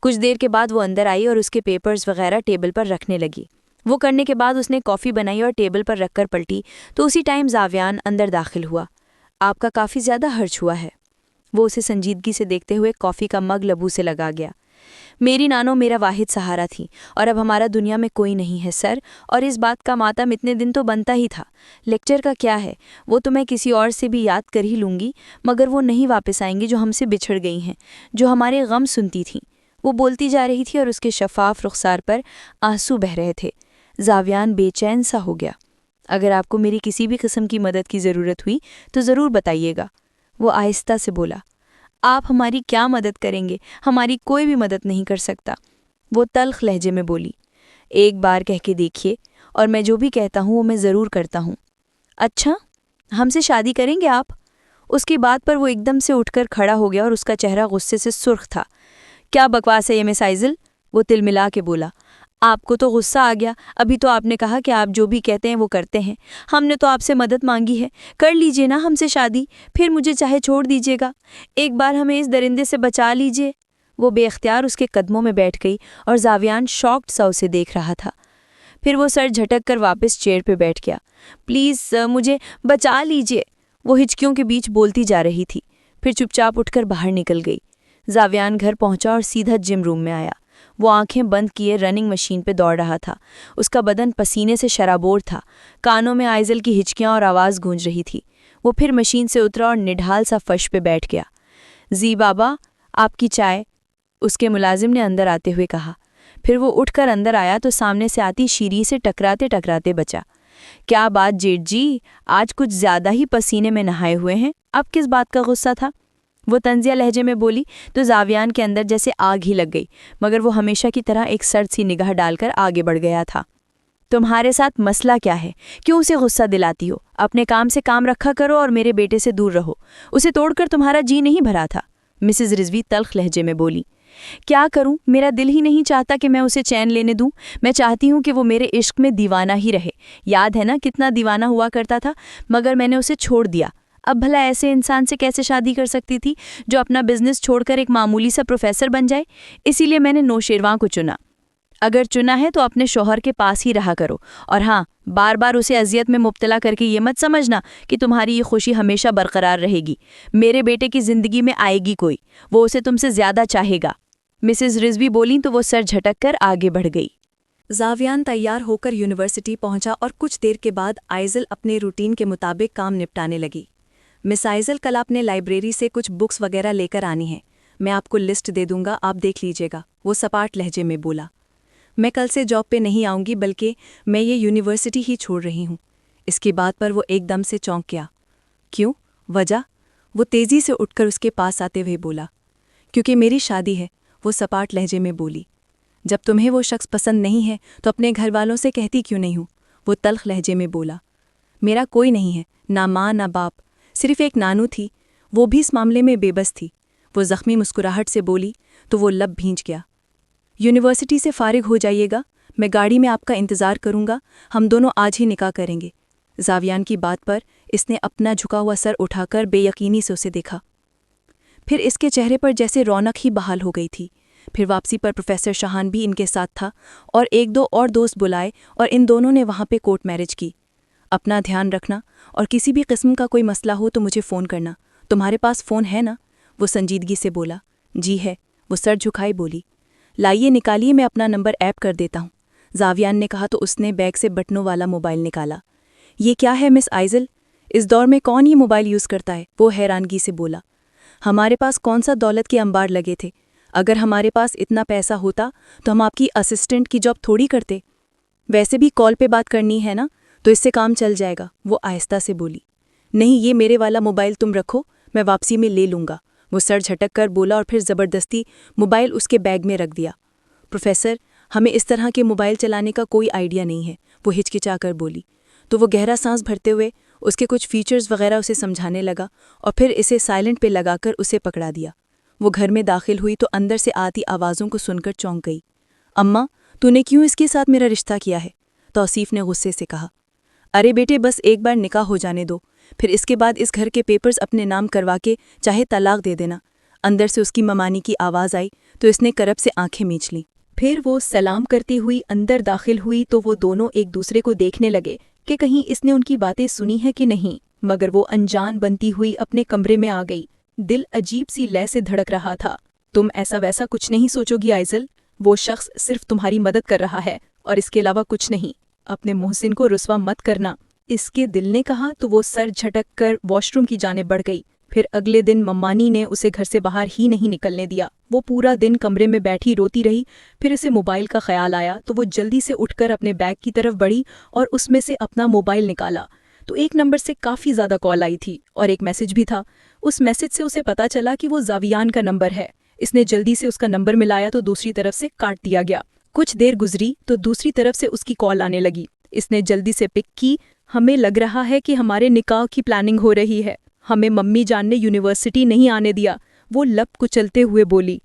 کچھ دیر کے بعد وہ اندر آئی اور اس کے پیپرز وغیرہ ٹیبل پر رکھنے لگی۔ وہ کرنے کے بعد اس نے کافی بنائی اور ٹیبل پر رکھ کر پلٹی تو اسی ٹائم زاویان اندر داخل ہوا۔ آپ کا کافی زیادہ ہرچ ہوا ہے۔ وہ اسے سنجیدگی سے دیکھتے ہوئے کافی کا مگ لبو سے لگا گیا۔ میری نانو میرا واحد سہارا تھی اور اب ہمارا دنیا میں کوئی نہیں ہے سر، اور اس بات کا ماتم اتنے دن تو بنتا ہی تھا۔ لیکچر کا کیا ہے، وہ تو میں کسی اور سے بھی یاد کر ہی لوں گی، مگر وہ نہیں واپس آئیں گی جو ہم سے بچھڑ گئی ہیں، جو ہمارے غم سنتی تھیں۔ وہ بولتی جا رہی تھی اور اس کے شفاف رخسار پر آنسو بہہ رہے تھے۔ زاویان بے چین سا ہو گیا۔ اگر آپ کو میری کسی بھی قسم کی مدد کی ضرورت ہوئی تو ضرور بتائیے گا، وہ آہستہ سے بولا۔ آپ ہماری کیا مدد کریں گے؟ ہماری کوئی بھی مدد نہیں کر سکتا، وہ تلخ لہجے میں بولی۔ ایک بار کہہ کے دیکھیے، اور میں جو بھی کہتا ہوں وہ میں ضرور کرتا ہوں۔ اچھا، ہم سے شادی کریں گے آپ؟ اس کی بات پر وہ ایک دم سے اٹھ کر کھڑا ہو گیا اور اس کا چہرہ غصے سے سرخ تھا۔ کیا بکواس ہے یہ مس آئزل، وہ تلملا کے بولا۔ آپ کو تو غصہ آ گیا، ابھی تو آپ نے کہا کہ آپ جو بھی کہتے ہیں وہ کرتے ہیں۔ ہم نے تو آپ سے مدد مانگی ہے، کر لیجئے نا ہم سے شادی، پھر مجھے چاہے چھوڑ دیجئے گا، ایک بار ہمیں اس درندے سے بچا لیجئے۔ وہ بے اختیار اس کے قدموں میں بیٹھ گئی اور زاویان شاکڈ سا اسے دیکھ رہا تھا۔ پھر وہ سر جھٹک کر واپس چیئر پہ بیٹھ گیا۔ پلیز سر، مجھے بچا لیجئے، وہ ہچکیوں کے بیچ بولتی جا رہی تھی۔ پھر چپ چاپ اٹھ کر باہر نکل گئی۔ زاویان گھر پہنچا اور سیدھا جم روم میں آیا۔ وہ آنکھیں بند کیے رننگ مشین پہ دوڑ رہا تھا۔ اس کا بدن پسینے سے شرابور تھا۔ کانوں میں آئزل کی ہچکیاں اور آواز گونج رہی تھی۔ وہ پھر مشین سے اترا اور نڈھال سا فرش پہ بیٹھ گیا۔ زی بابا، آپ کی چائے، اس کے ملازم نے اندر آتے ہوئے کہا۔ پھر وہ اٹھ کر اندر آیا تو سامنے سے آتی شیری سے ٹکراتے ٹکراتے بچا۔ کیا بات جیٹ جی، آج کچھ زیادہ ہی پسینے میں نہائے ہوئے ہیں، اب کس بات کا غصہ تھا؟ وہ طنزیہ لہجے میں بولی تو زاویان کے اندر جیسے آگ ہی لگ گئی، مگر وہ ہمیشہ کی طرح ایک سرد سی نگاہ ڈال کر آگے بڑھ گیا تھا۔ تمہارے ساتھ مسئلہ کیا ہے؟ کیوں اسے غصہ دلاتی ہو؟ اپنے کام سے کام رکھا کرو اور میرے بیٹے سے دور رہو۔ اسے توڑ کر تمہارا جی نہیں بھرا تھا، مسز رضوی تلخ لہجے میں بولی۔ کیا کروں، میرا دل ہی نہیں چاہتا کہ میں اسے چین لینے دوں۔ میں چاہتی ہوں کہ وہ میرے عشق میں دیوانہ ہی رہے۔ یاد ہے نا کتنا دیوانہ ہوا کرتا تھا، مگر میں نے اسے چھوڑ دیا۔ اب بھلا ایسے انسان سے کیسے شادی کر سکتی تھی جو اپنا بزنس چھوڑ کر ایک معمولی سا پروفیسر بن جائے؟ اسی لیے میں نے نوشیروان کو چنا۔ اگر چنا ہے تو اپنے شوہر کے پاس ہی رہا کرو، اور ہاں، بار بار اسے اذیت میں مبتلا کر کے یہ مت سمجھنا کہ تمہاری یہ خوشی ہمیشہ برقرار رہے گی۔ میرے بیٹے کی زندگی میں آئے گی کوئی، وہ اسے تم سے زیادہ چاہے گا۔ مسز رضوی بولیں تو وہ سر جھٹک کر آگے بڑھ گئی۔ زاویان تیار ہو کر یونیورسٹی پہنچا اور کچھ دیر کے بعد آئزل اپنے روٹین کے مطابق کام نپٹانے لگی۔ مس آئزل، کل آپ نے لائبریری سے کچھ بکس وغیرہ لے کر آنی ہیں، میں آپ کو لسٹ دے دوں گا، آپ دیکھ لیجئے گا، وہ سپاٹ لہجے میں بولا۔ میں کل سے جاب پہ نہیں آؤں گی، بلکہ میں یہ یونیورسٹی ہی چھوڑ رہی ہوں۔ اس کی بات پر وہ ایک دم سے چونک گیا۔ کیوں؟ وجہ؟ وہ تیزی سے اٹھ کر اس کے پاس آتے ہوئے بولا۔ کیونکہ میری شادی ہے، وہ سپاٹ لہجے میں بولی۔ جب تمہیں وہ شخص پسند نہیں ہے تو اپنے گھر والوں سے کہتی کیوں نہیں ہوں؟ وہ تلخ لہجے میں بولا۔ میرا کوئی نہیں ہے، نہ ماں نہ باپ، صرف ایک نانو تھی، وہ بھی اس معاملے میں بے بس تھی، وہ زخمی مسکراہٹ سے بولی تو وہ لب بھینچ گیا۔ یونیورسٹی سے فارغ ہو جائیے گا، میں گاڑی میں آپ کا انتظار کروں گا، ہم دونوں آج ہی نکاح کریں گے۔ زاویان کی بات پر اس نے اپنا جھکا ہوا سر اٹھا کر بے یقینی سے اسے دیکھا۔ پھر اس کے چہرے پر جیسے رونق ہی بحال ہو گئی تھی۔ پھر واپسی پر پروفیسر شاہان بھی ان کے ساتھ تھا اور ایک دو اور دوست بلائے اور ان دونوں نے وہاں پہ کورٹ میرج کی۔ اپنا دھیان رکھنا اور کسی بھی قسم کا کوئی مسئلہ ہو تو مجھے فون کرنا۔ تمہارے پاس فون ہے نا؟ وہ سنجیدگی سے بولا۔ جی ہے، وہ سر جھکائے بولی۔ لائیے نکالیے، میں اپنا نمبر ایپ کر دیتا ہوں۔ زاویان نے کہا تو اس نے بیگ سے بٹنوں والا موبائل نکالا۔ یہ کیا ہے مس آئزل؟ اس دور میں کون یہ موبائل یوز کرتا ہے؟ وہ حیرانگی سے بولا۔ ہمارے پاس کون سا دولت کے انبار لگے تھے؟ اگر ہمارے پاس اتنا پیسہ ہوتا تو ہم آپ کی اسسٹنٹ کی جاب تھوڑی کرتے۔ ویسے بھی کال پہ بات کرنی ہے نا، تو اس سے کام چل جائے گا، وہ آہستہ سے بولی۔ نہیں، یہ میرے والا موبائل تم رکھو، میں واپسی میں لے لوں گا، وہ سر جھٹک کر بولا اور پھر زبردستی موبائل اس کے بیگ میں رکھ دیا۔ پروفیسر، ہمیں اس طرح کے موبائل چلانے کا کوئی آئیڈیا نہیں ہے، وہ ہچکچا کر بولی۔ تو وہ گہرا سانس بھرتے ہوئے اس کے کچھ فیچرز وغیرہ اسے سمجھانے لگا اور پھر اسے سائلنٹ پہ لگا کر اسے پکڑا دیا۔ وہ گھر میں داخل ہوئی تو اندر سے آتی آوازوں کو سن کر چونک گئی۔ اماں، تو نے کیوں اس کے ساتھ میرا رشتہ کیا ہے؟ توصیف نے غصے سے کہا۔ ارے بیٹے، بس ایک بار نکاح ہو جانے دو، پھر اس کے بعد اس گھر کے پیپرز اپنے نام کروا کے چاہے طلاق دے دینا۔ اندر سے اس کی ممانی کی آواز آئی تو اس نے کرب سے آنکھیں میچ لیں۔ پھر وہ سلام کرتی ہوئی اندر داخل ہوئی تو وہ دونوں ایک دوسرے کو دیکھنے لگے کہ کہیں اس نے ان کی باتیں سنی ہے کہ نہیں، مگر وہ انجان بنتی ہوئی اپنے کمرے میں آ گئی۔ دل عجیب سی لے سے دھڑک رہا تھا۔ تم ایسا ویسا کچھ نہیں سوچو گی آئزل، وہ شخص صرف تمہاری مدد کر رہا ہے اور اس کے علاوہ کچھ نہیں۔ اپنے محسن کو رسوا مت کرنا، اس کے دل نے کہا تو وہ سر جھٹک کر واش روم کی جانب بڑھ گئی۔ پھر اگلے دن ممانی نے اسے گھر سے باہر ہی نہیں نکلنے دیا۔ وہ پورا دن کمرے میں بیٹھی روتی رہی۔ پھر اسے موبائل کا خیال آیا تو وہ جلدی سے اٹھ کر اپنے بیگ کی طرف بڑھی اور اس میں سے اپنا موبائل نکالا تو ایک نمبر سے کافی زیادہ کال آئی تھی اور ایک میسج بھی تھا۔ اس میسج سے اسے پتا چلا کہ وہ زاویان کا نمبر ہے۔ اس نے جلدی سے اس کا نمبر ملایا تو دوسری طرف سے کاٹ دیا گیا۔ کچھ دیر گزری تو دوسری طرف سے اس کی کال آنے لگی۔ اس نے جلدی سے پک کی۔ ہمیں لگ رہا ہے کہ ہمارے نکاح کی پلاننگ ہو رہی ہے، ہمیں ممی جان نے یونیورسٹی نہیں آنے دیا، وہ لب کچلتے ہوئے بولی۔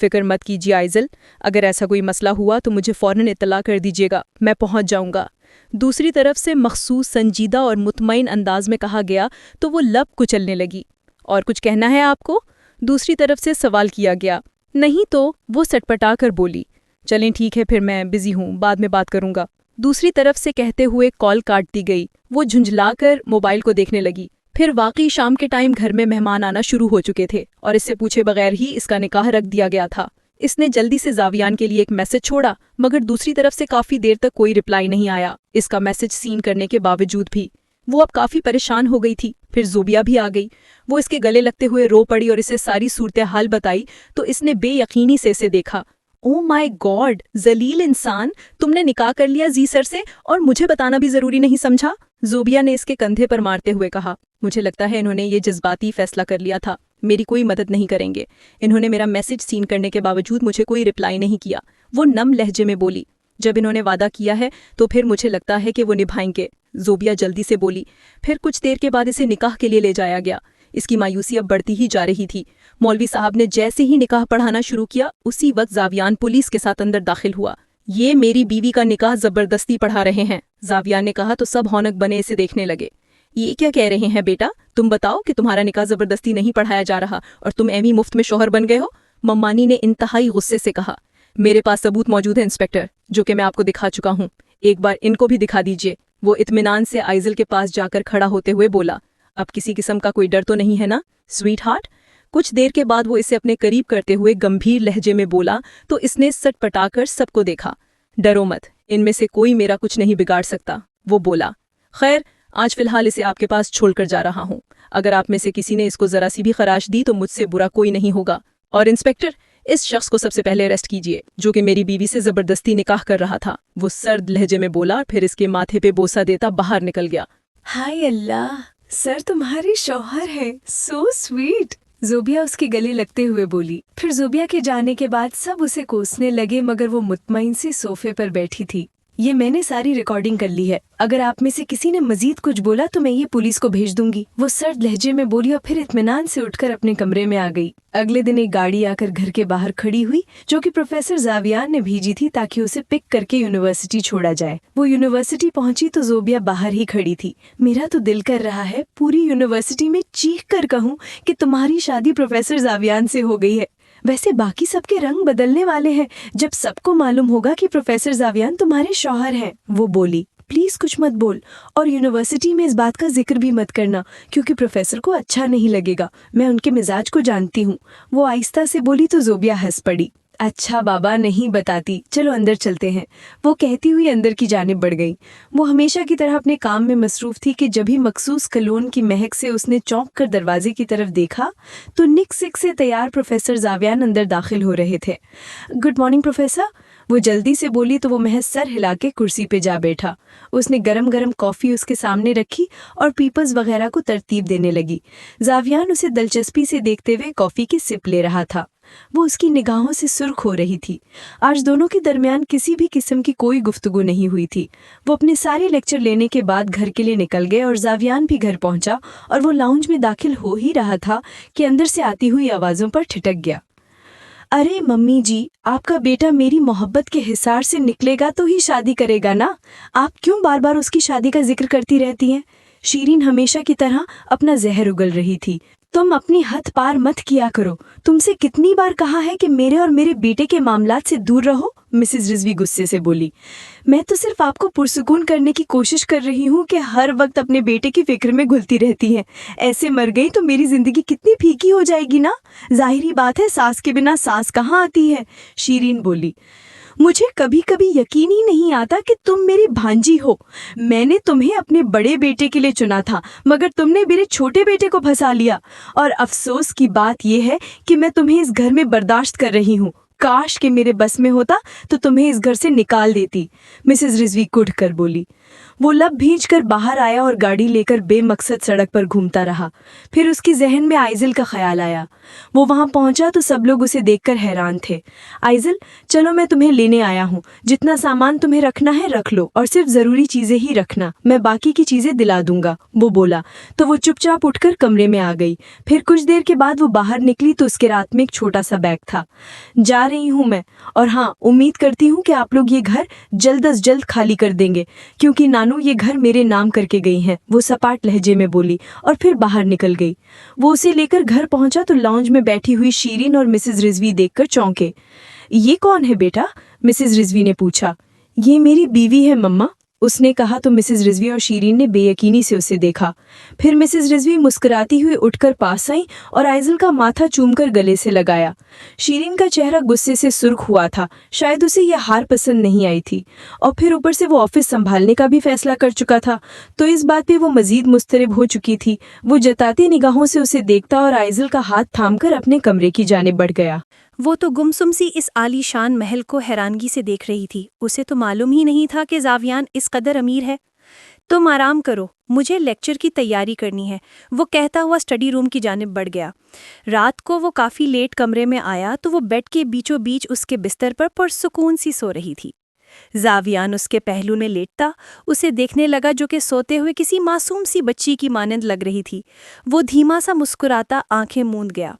فکر مت کیجیے آئزل، اگر ایسا کوئی مسئلہ ہوا تو مجھے فوراً اطلاع کر دیجیے گا، میں پہنچ جاؤں گا۔ دوسری طرف سے مخصوص سنجیدہ اور مطمئن انداز میں کہا گیا تو وہ لب کچلنے لگی۔ اور کچھ کہنا ہے آپ کو؟ دوسری طرف سے سوال کیا گیا۔ نہیں تو، وہ سٹپٹا کر بولی۔ چلیں ٹھیک ہے، پھر میں بزی ہوں، بعد میں بات کروں گا۔ دوسری طرف سے کہتے ہوئے کال کاٹ دی گئی۔ وہ جھنجھلا کر موبائل کو دیکھنے لگی۔ پھر واقعی شام کے ٹائم گھر میں مہمان آنا شروع ہو چکے تھے اور اس سے پوچھے بغیر ہی اس کا نکاح رکھ دیا گیا تھا۔ اس نے جلدی سے زاویان کے لیے ایک میسج چھوڑا مگر دوسری طرف سے کافی دیر تک کوئی رپلائی نہیں آیا۔ اس کا میسج سین کرنے کے باوجود بھی وہ اب کافی پریشان ہو گئی تھی۔ پھر زوبیا بھی آ گئی۔ وہ اس کے گلے لگتے ہوئے رو پڑی اور اسے ساری صورتحال بتائی تو اس نے بے یقینی سے اسے دیکھا۔ او مائی گاڈ، ذلیل انسان، تم نے نکاح کر لیا زی سر سے اور مجھے بتانا بھی ضروری نہیں سمجھا؟ زوبیا نے اس کے کندھے پر مارتے ہوئے کہا۔ مجھے لگتا ہے انہوں نے یہ جذباتی فیصلہ کر لیا تھا، میری کوئی مدد نہیں کریں گے۔ انہوں نے میرا میسج سین کرنے کے باوجود مجھے کوئی رپلائی نہیں کیا، وہ نم لہجے میں بولی۔ جب انہوں نے وعدہ کیا ہے تو پھر مجھے لگتا ہے کہ وہ نبھائیں گے، زوبیا جلدی سے بولی۔ پھر کچھ دیر کے بعد اسے نکاح کے لیے لے جایا گیا۔ اس کی مایوسی اب بڑھتی ہی جا رہی تھی۔ مولوی صاحب نے جیسے ہی نکاح پڑھانا شروع کیا اسی وقت زاویان پولیس کے ساتھ اندر داخل ہوا۔ یہ میری بیوی کا نکاح زبردستی پڑھا رہے ہیں، زاویان نے کہا تو سب ہونک بنے اسے دیکھنے لگے۔ یہ کیا کہہ رہے ہیں بیٹا؟ تم بتاؤ کہ تمہارا نکاح زبردستی نہیں پڑھایا جا رہا اور تم ایویں مفت میں شوہر بن گئے ہو؟ ممانی نے انتہائی غصے سے کہا۔ میرے پاس ثبوت موجود ہے انسپکٹر، جو کہ میں آپ کو دکھا چکا ہوں، ایک بار ان کو بھی دکھا دیجیے۔ وہ اطمینان سے آئزل کے پاس جا کر کھڑا ہوتے ہوئے بولا۔ اب کسی قسم کا کوئی ڈر تو نہیں ہے نا سویٹ ہارٹ؟ کچھ دیر کے بعد وہ اسے اپنے قریب کرتے ہوئے گمبھیر لہجے میں بولا تو اس نے سٹ پٹا کر سب کو دیکھا۔ ڈرو مت، ان میں سے کوئی میرا کچھ نہیں بگاڑ سکتا، وہ بولا۔ خیر، آج فی الحال اسے آپ کے پاس چھوڑ کر جا رہا ہوں، اگر آپ میں سے کسی نے اس کو ذرا سی بھی خراش دی تو مجھ سے برا کوئی نہیں ہوگا۔ اور انسپکٹر، اس شخص کو سب سے پہلے اریسٹ کیجیے جو کہ میری بیوی سے زبردستی نکاح کر رہا تھا، وہ سرد لہجے میں بولا، پھر اس کے ماتھے پہ بوسہ دیتا باہر نکل گیا۔ ہائے اللہ، سر تمہارے شوہر ہے، سو سویٹ، زوبیا اس کے گلے لگتے ہوئے بولی۔ پھر زوبیا کے جانے کے بعد سب اسے کوسنے لگے مگر وہ مطمئن سی صوفے پر بیٹھی تھی۔ یہ میں نے ساری ریکارڈنگ کر لی ہے، اگر آپ میں سے کسی نے مزید کچھ بولا تو میں یہ پولیس کو بھیج دوں گی، وہ سرد لہجے میں بولی اور پھر اطمینان سے اٹھ کر اپنے کمرے میں آ گئی۔ اگلے دن ایک گاڑی آ کر گھر کے باہر کھڑی ہوئی جو کہ پروفیسر زاویان نے بھیجی تھی تاکہ اسے پک کر کے یونیورسٹی چھوڑا جائے۔ وہ یونیورسٹی پہنچی تو زوبیا باہر ہی کھڑی تھی۔ میرا تو دل کر رہا ہے پوری یونیورسٹی میں چیخ کر کہوں کہ تمہاری شادی پروفیسر زاویان سے ہو گئی ہے۔ ویسے باقی سب کے رنگ بدلنے والے ہیں جب سب کو معلوم ہوگا کہ پروفیسر زاویان تمہارے شوہر ہیں، وہ بولی۔ پلیز کچھ مت بول اور یونیورسٹی میں اس بات کا ذکر بھی مت کرنا کیونکہ پروفیسر کو اچھا نہیں لگے گا، میں ان کے مزاج کو جانتی ہوں، وہ آہستہ سے بولی تو زوبیا ہنس پڑی۔ اچھا بابا نہیں بتاتی، چلو اندر چلتے ہیں، وہ کہتی ہوئی اندر کی جانب بڑھ گئی۔ وہ ہمیشہ کی طرح اپنے کام میں مصروف تھی کہ جب ہی مخصوص کلون کی مہک سے اس نے چونک کر دروازے کی طرف دیکھا تو نک سک سے تیار پروفیسر زاویان اندر داخل ہو رہے تھے۔ گڈ مارننگ پروفیسر، وہ جلدی سے بولی تو وہ محض سر ہلا کے کرسی پہ جا بیٹھا۔ اس نے گرم گرم کافی اس کے سامنے رکھی اور پیپلز وغیرہ کو ترتیب دینے لگی۔ زاویان اسے دلچسپی سے دیکھتے ہوئے کافی کی سپ لے رہا تھا۔ وہ اس کی نگاہوں سے سرخ ہو رہی تھی۔ آج دونوں کے درمیان کسی بھی قسم کی کوئی گفتگو نہیں ہوئی تھی۔ وہ اپنے سارے لیکچر لینے کے بعد گھر کے لیے نکل گئے اور زاویان بھی گھر پہنچا اور وہ لاؤنج میں داخل ہو ہی رہا تھا کہ اندر سے آتی ہوئی آوازوں پر ٹھٹک گیا۔ ارے ممی جی، آپ کا بیٹا میری محبت کے حصار سے نکلے گا تو ہی شادی کرے گا نا؟ آپ کیوں بار بار اس کی شادی کا ذکر کرتی رہتی ہیں؟ شیرین ہمیشہ کی طرح اپنا زہر اگل رہی تھی۔ تم اپنی حد پار مت کیا کرو، تم سے کتنی بار کہا ہے کہ میرے اور میرے بیٹے کے معاملات سے دور رہو، مسز رضوی غصے سے بولی۔ میں تو صرف آپ کو پرسکون کرنے کی کوشش کر رہی ہوں کہ ہر وقت اپنے بیٹے کی فکر میں گھلتی رہتی ہیں۔ ایسے مر گئی تو میری زندگی کتنی پھیکی ہو جائے گی نا؟ ظاہری بات ہے ساس کے بنا ساس کہاں آتی ہے، شیرین بولی۔ مجھے کبھی کبھی یقین ہی نہیں آتا کہ تم میری بھانجی ہو۔ میں نے تمہیں اپنے بڑے بیٹے کے لیے چنا تھا مگر تم نے میرے چھوٹے بیٹے کو پھنسا لیا، اور افسوس کی بات یہ ہے کہ میں تمہیں اس گھر میں برداشت کر رہی ہوں۔ کاش کہ میرے بس میں ہوتا تو تمہیں اس گھر سے نکال دیتی، مسز رضوی کڑھ کر بولی۔ وہ لب بھیج کر باہر آیا اور گاڑی لے کر بے مقصد سڑک پر گھومتا رہا۔ پھر اس کی ذہن میں آئزل کا خیال آیا۔ وہ وہاں پہنچا تو سب لوگ اسے دیکھ کر حیران تھے۔ آئزل، چلو میں تمہیں لینے آیا ہوں، جتنا سامان تمہیں رکھنا ہے رکھ لو اور صرف ضروری چیزیں ہی رکھنا، میں باقی کی چیزیں دلا دوں گا، وہ بولا تو وہ چپ چاپ اٹھ کر کمرے میں آ گئی۔ پھر کچھ دیر کے بعد وہ باہر نکلی تو اس کے رات میں ایک چھوٹا سا بیگ تھا۔ جا رہی ہوں میں، اور ہاں امید کرتی ہوں کہ آپ لوگ یہ گھر جلد از جلد خالی کر دیں گے کیونکہ نانو یہ گھر میرے نام کر کے گئی ہیں، وہ سپاٹ لہجے میں بولی اور پھر باہر نکل گئی۔ وہ اسے لے کر گھر پہنچا تو لاؤنج میں بیٹھی ہوئی شیرین اور مسز رضوی دیکھ کر چونکے۔ یہ کون ہے بیٹا؟ مسز رضوی نے پوچھا۔ یہ میری بیوی ہے مما، اس نے کہا تو مسز رضوی اور شیرین نے بے یقینی سے اسے دیکھا۔ پھر مسز رضوی مسکراتی ہوئی اٹھ کر پاس آئیں اور آئزل کا ماتھا چوم کر گلے سے لگایا۔ شیرین کا چہرہ غصے سے سرخ ہوا تھا، شاید اسے یہ ہار پسند نہیں آئی تھی، اور پھر اوپر سے وہ آفس سنبھالنے کا بھی فیصلہ کر چکا تھا تو اس بات پہ وہ مزید مضطرب ہو چکی تھی۔ وہ جتاتی نگاہوں سے اسے دیکھتا اور آئزل کا ہاتھ تھام کر اپنے کمرے کی جانب بڑھ گیا۔ وہ تو گمسم سی اس عالی شان محل کو حیرانگی سے دیکھ رہی تھی۔ اسے تو معلوم ہی نہیں تھا کہ زاویان اس قدر امیر ہے۔ تم آرام کرو، مجھے لیکچر کی تیاری کرنی ہے، وہ کہتا ہوا اسٹڈی روم کی جانب بڑھ گیا۔ رات کو وہ کافی لیٹ کمرے میں آیا تو وہ بیڈ کے بیچوں بیچ اس کے بستر پر پرسکون سی سو رہی تھی۔ زاویان اس کے پہلو میں لیٹتا اسے دیکھنے لگا جو کہ سوتے ہوئے کسی معصوم سی بچی کی مانند لگ رہی تھی۔ وہ دھیما سا مسکراتا آنکھیں موند گیا۔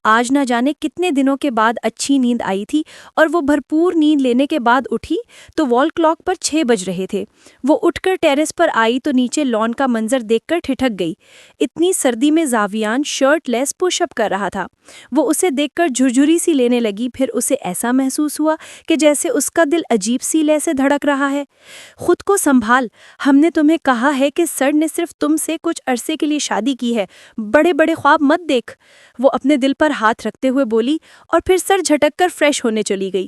آج نہ جانے کتنے دنوں کے بعد اچھی نیند آئی تھی اور وہ بھرپور نیند لینے کے بعد اٹھی تو وال کلاک پر 6 بج رہے تھے۔ وہ اٹھ کر ٹیرس پر آئی تو نیچے لان کا منظر دیکھ کر ٹھٹک گئی۔ اتنی سردی میں زاویان شرٹ لیس پش اپ کر رہا تھا۔ وہ اسے دیکھ کر جھرجھری سی لینے لگی، پھر اسے ایسا محسوس ہوا کہ جیسے اس کا دل عجیب سی لے سے دھڑک رہا ہے۔ خود کو سنبھال، ہم نے تمہیں کہا ہے کہ سر نے صرف تم سے کچھ عرصے کے لیے شادی کی ہے، بڑے بڑے خواب مت دیکھ، وہ اپنے دل پر ہاتھ رکھتے ہوئے بولی اور پھر سر جھٹک کر فریش ہونے چلی گئی۔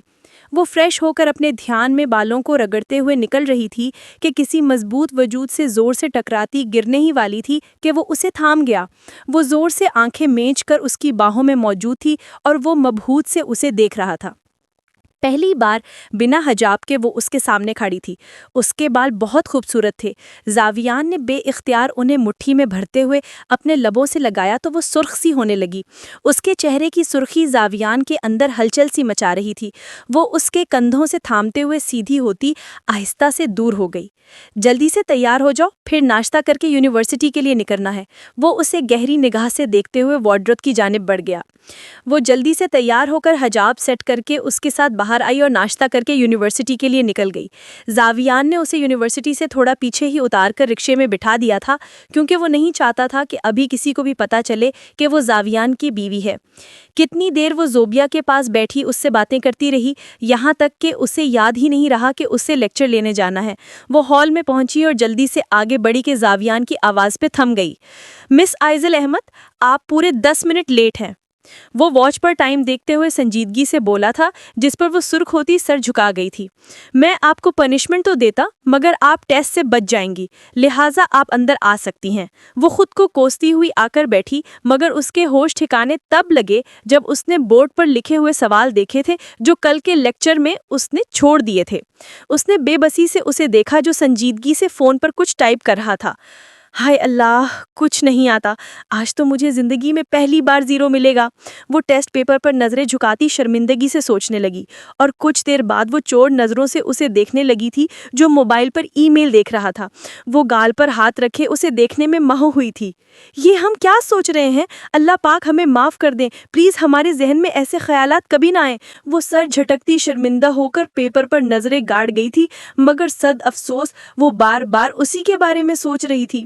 وہ فریش ہو کر اپنے دھیان میں بالوں کو رگڑتے ہوئے نکل رہی تھی کہ کسی مضبوط وجود سے زور سے ٹکراتی گرنے ہی والی تھی کہ وہ اسے تھام گیا۔ وہ زور سے آنکھیں مینچ کر اس کی باہوں میں موجود تھی اور وہ مبہوت سے اسے دیکھ رہا تھا۔ پہلی بار بنا حجاب کے وہ اس کے سامنے کھڑی تھی۔ اس کے بال بہت خوبصورت تھے۔ زاویان نے بے اختیار انہیں مٹھی میں بھرتے ہوئے اپنے لبوں سے لگایا تو وہ سرخ سی ہونے لگی۔ اس کے چہرے کی سرخی زاویان کے اندر ہلچل سی مچا رہی تھی۔ وہ اس کے کندھوں سے تھامتے ہوئے سیدھی ہوتی آہستہ سے دور ہو گئی۔ جلدی سے تیار ہو جاؤ، پھر ناشتہ کر کے یونیورسٹی کے لیے نکلنا ہے، وہ اسے گہری نگاہ سے دیکھتے ہوئے وارڈروب کی جانب بڑھ گیا۔ وہ جلدی سے تیار ہو کر حجاب سیٹ کر کے اس کے ساتھ باہر آئی اور ناشتہ کر کے یونیورسٹی کے لیے نکل گئی۔ زاویان نے اسے یونیورسٹی سے تھوڑا پیچھے ہی اتار کر رکشے میں بٹھا دیا تھا کیونکہ وہ نہیں چاہتا تھا کہ ابھی کسی کو بھی پتہ چلے کہ وہ زاویان کی بیوی ہے۔ کتنی دیر وہ زوبیا کے پاس بیٹھی اس سے باتیں کرتی رہی، یہاں تک کہ اسے یاد ہی نہیں رہا کہ اس سے لیکچر لینے جانا ہے۔ وہ ہال میں پہنچی اور جلدی سے آگے بڑھی کہ زاویان کی آواز پہ تھم گئی۔ مس آئزل احمد، آپ پورے 10 منٹ لیٹ ہیں۔ وہ واچ پر ٹائم دیکھتے ہوئے سنجیدگی سے بولا تھا جس پر وہ سرخ ہوتی سر جھکا گئی تھی۔ میں آپ کو پنشمنٹ تو دیتا مگر آپ ٹیسٹ سے بچ جائیں گی، لہٰذا آپ اندر آ سکتی ہیں۔ وہ خود کو کوستی ہوئی آ کر بیٹھی مگر اس کے ہوش ٹھکانے تب لگے جب اس نے بورڈ پر لکھے ہوئے سوال دیکھے تھے جو کل کے لیکچر میں اس نے چھوڑ دیے تھے۔ اس نے بے بسی سے اسے دیکھا جو سنجیدگی سے فون پر کچھ ٹائپ کر رہا تھا۔ ہائے اللہ، کچھ نہیں آتا، آج تو مجھے زندگی میں پہلی بار 0 ملے گا۔ وہ ٹیسٹ پیپر پر نظریں جھکاتی شرمندگی سے سوچنے لگی اور کچھ دیر بعد وہ چور نظروں سے اسے دیکھنے لگی تھی جو موبائل پر ای میل دیکھ رہا تھا۔ وہ گال پر ہاتھ رکھے اسے دیکھنے میں مہو ہوئی تھی۔ یہ ہم کیا سوچ رہے ہیں؟ اللہ پاک ہمیں معاف کر دیں، پلیز ہمارے ذہن میں ایسے خیالات کبھی نہ آئیں۔ وہ سر جھٹکتی شرمندہ ہو کر پیپر پر نظریں گاڑ گئی تھی مگر صد افسوس وہ بار بار اسی کے بارے میں سوچ رہی تھی۔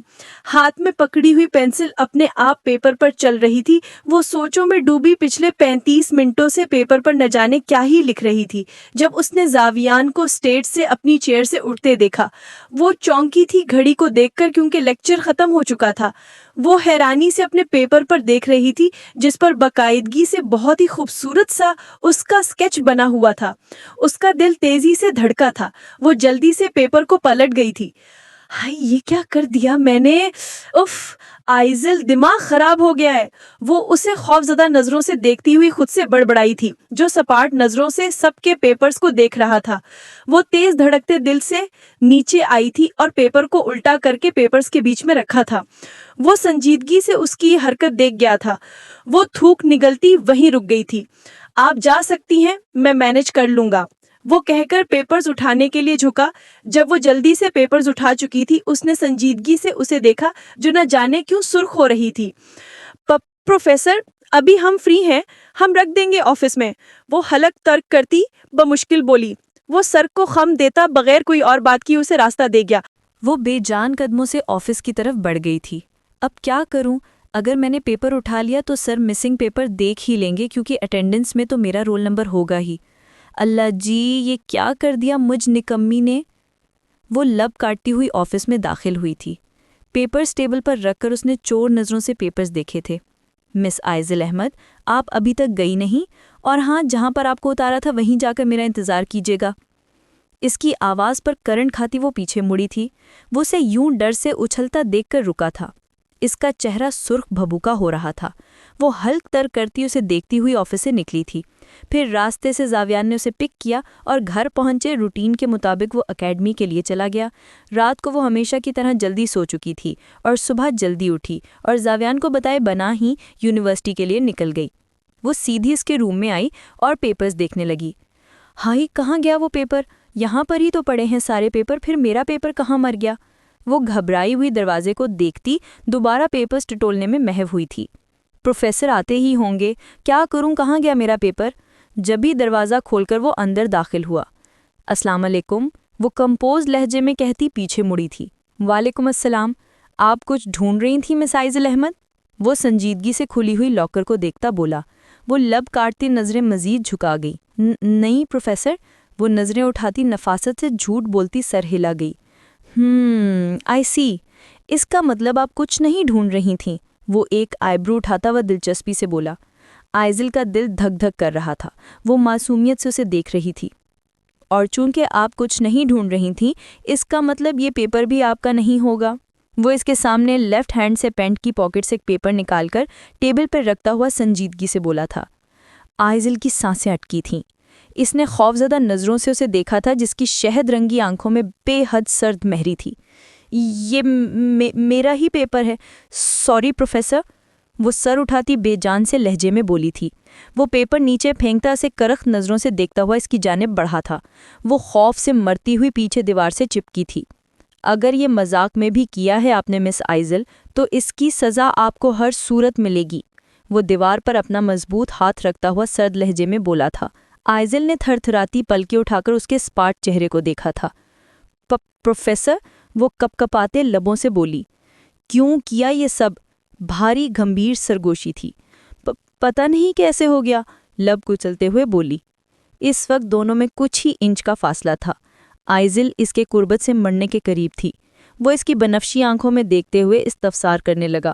ہاتھ میں پکڑی ہوئی پینسل اپنے آپ پیپر پر چل رہی تھی۔ وہ سوچوں میں ڈوبی پچھلے 35 منٹوں سے پیپر پر نہ جانے کیا ہی لکھ رہی تھی جب اس نے زاویان کو اسٹیج سے اپنی چیئر سے اٹھتے دیکھا۔ وہ چونکی تھی گھڑی کو دیکھ کر کیونکہ لیکچر ختم ہو چکا تھا۔ وہ حیرانی سے اپنے پیپر پر دیکھ رہی تھی جس پر باقاعدگی سے بہت ہی خوبصورت سا اس کا اسکیچ بنا ہوا تھا۔ اس کا دل تیزی سے دھڑکا تھا۔ وہ جلدی سے پیپر کو پلٹ گئی تھی۔ ہائے، یہ کیا کر دیا میں نے؟ اف، آئزل، دماغ خراب ہو گیا ہے۔ وہ اسے خوفزدہ نظروں سے دیکھتی ہوئی خود سے بڑبڑائی تھی جو سپاٹ نظروں سے سب کے پیپرز کو دیکھ رہا تھا۔ وہ تیز دھڑکتے دل سے نیچے آئی تھی اور پیپر کو الٹا کر کے پیپرز کے بیچ میں رکھا تھا۔ وہ سنجیدگی سے اس کی حرکت دیکھ گیا تھا۔ وہ تھوک نگلتی وہیں رک گئی تھی۔ آپ جا سکتی ہیں، میں مینج کر لوں گا، وہ کہہ کر پیپرز اٹھانے کے لیے جھکا۔ جب وہ جلدی سے پیپرز اٹھا چکی تھی اس نے سنجیدگی سے اسے دیکھا جو نہ جانے کیوں سرخ ہو رہی تھی۔ پروفیسر، ابھی ہم فری ہیں، ہم رکھ دیں گے آفس میں، وہ حلق ترک کرتی بمشکل بولی۔ وہ سر کو خم دیتا بغیر کوئی اور بات کی اسے راستہ دے گیا۔ وہ بے جان قدموں سے آفس کی طرف بڑھ گئی تھی۔ اب کیا کروں؟ اگر میں نے پیپر اٹھا لیا تو سر مسنگ پیپر دیکھ ہی لیں گے کیونکہ اٹینڈنس میں تو میرا رول نمبر ہوگا ہی۔ اللہ جی، یہ کیا کر دیا مجھ نکمی نے؟ وہ لب کاٹتی ہوئی آفس میں داخل ہوئی تھی۔ پیپرز ٹیبل پر رکھ کر اس نے چور نظروں سے پیپرز دیکھے تھے۔ مس آئزل احمد، آپ ابھی تک گئی نہیں؟ اور ہاں، جہاں پر آپ کو اتارا تھا وہیں جا کر میرا انتظار کیجیے گا۔ اس کی آواز پر کرنٹ کھاتی وہ پیچھے مڑی تھی۔ وہ اسے یوں ڈر سے اچھلتا دیکھ کر رکا تھا۔ اس کا چہرہ سرخ بھبوکا ہو رہا تھا۔ وہ حلق تر کرتی اسے دیکھتی ہوئی آفس سے نکلی تھی۔ پھر راستے سے زاویان نے اسے پک کیا اور گھر پہنچے روٹین کے مطابق وہ اکیڈمی کے لیے چلا گیا۔ رات کو وہ ہمیشہ کی طرح جلدی سو چکی تھی اور صبح جلدی اٹھی اور زاویان کو بتائے بنا ہی یونیورسٹی کے لیے نکل گئی۔ وہ سیدھی اس کے روم میں آئی اور پیپرز دیکھنے لگی۔ ہائی، کہاں گیا وہ پیپر؟ یہاں پر ہی تو پڑے ہیں سارے پیپر، پھر میرا پیپر کہاں مر گیا؟ وہ گھبرائی ہوئی دروازے کو دیکھتی دوبارہ پیپرز ٹٹولنے میں محو ہوئی تھی۔ پروفیسر آتے ہی ہوں گے، کیا کروں، کہاں گیا میرا پیپر؟ جب ہی دروازہ کھول کر وہ اندر داخل ہوا۔ السلام علیکم، وہ کمپوز لہجے میں کہتی پیچھے مڑی تھی۔ وعلیکم السلام، آپ کچھ ڈھونڈ رہی تھیں مس آئزل احمد؟ وہ سنجیدگی سے کھلی ہوئی لاکر کو دیکھتا بولا۔ وہ لب کاٹتی نظریں مزید جھکا گئی۔ نہیں پروفیسر، وہ نظریں اٹھاتی نفاست سے جھوٹ بولتی سر ہلا گئی۔ آئی سی، اس کا مطلب آپ کچھ نہیں ڈھونڈ رہی تھیں، وہ ایک آئی برو اٹھاتا ہوا دلچسپی سے بولا۔ آئزل کا دل دھک دھک کر رہا تھا۔ وہ معصومیت سے اسے دیکھ رہی تھی۔ اور چونکہ آپ کچھ نہیں ڈھونڈ رہی تھیں، اس کا مطلب یہ پیپر بھی آپ کا نہیں ہوگا۔ وہ اس کے سامنے لیفٹ ہینڈ سے پینٹ کی پاکٹ سے ایک پیپر نکال کر ٹیبل پر رکھتا ہوا سنجیدگی سے بولا تھا۔ آئزل کی سانسیں اٹکی تھیں۔ اس نے خوفزدہ نظروں سے اسے دیکھا تھا جس کی شہد رنگی آنکھوں میں بے حد سرد مہری تھی۔ یہ میرا ہی پیپر ہے، سوری پروفیسر، وہ سر اٹھاتی بے جان سے لہجے میں بولی تھی۔ وہ پیپر نیچے پھینکتا اسے کرخت نظروں سے دیکھتا ہوا اس کی جانب بڑھا تھا۔ وہ خوف سے مرتی ہوئی پیچھے دیوار سے چپکی تھی۔ اگر یہ مذاق میں بھی کیا ہے آپ نے مس آئزل، تو اس کی سزا آپ کو ہر صورت ملے گی، وہ دیوار پر اپنا مضبوط ہاتھ رکھتا ہوا سرد لہجے میں بولا تھا۔ آئزل نے تھر تھراتی پلکیں اٹھا کر اس کے اسپاٹ چہرے کو دیکھا تھا۔ پروفیسر، وہ کپ کپاتے لبوں سے بولی۔ کیوں کیا یہ سب؟ بھاری گھمبیر سرگوشی تھی۔ پتہ نہیں کیسے ہو گیا، لب کچلتے ہوئے بولی۔ اس وقت دونوں میں کچھ ہی انچ کا فاصلہ تھا۔ آئزل اس کے قربت سے مرنے کے قریب تھی۔ وہ اس کی بنفشی آنکھوں میں دیکھتے ہوئے استفسار کرنے لگا۔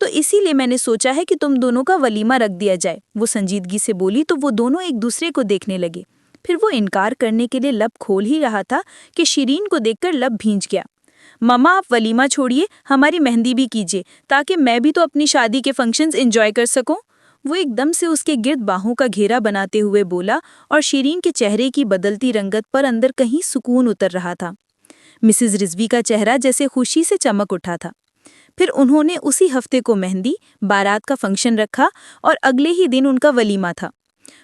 تو اسی لیے میں نے سوچا ہے کہ تم دونوں کا ولیمہ رکھ دیا جائے۔ وہ سنجیدگی سے بولی تو وہ دونوں ایک دوسرے کو دیکھنے لگے۔ پھر وہ انکار کرنے کے لیے لب کھول ہی رہا تھا کہ شیرین کو دیکھ کر لب بھینج گیا۔ مما آپ ولیمہ چھوڑیے، ہماری مہندی بھی کیجیے تاکہ میں بھی تو اپنی شادی کے فنکشنز انجوائے کر سکوں۔ وہ ایک دم سے اس کے گرد باہوں کا گھیرا بناتے ہوئے بولا اور شیرین کے چہرے کی بدلتی رنگت پر اندر کہیں سکون اتر رہا تھا۔ مسز رضوی کا چہرہ جیسے خوشی سے چمک اٹھا تھا۔ پھر انہوں نے اسی ہفتے کو مہندی، بارات کا فنکشن رکھا اور اگلے ہی دن ان کا ولیمہ تھا۔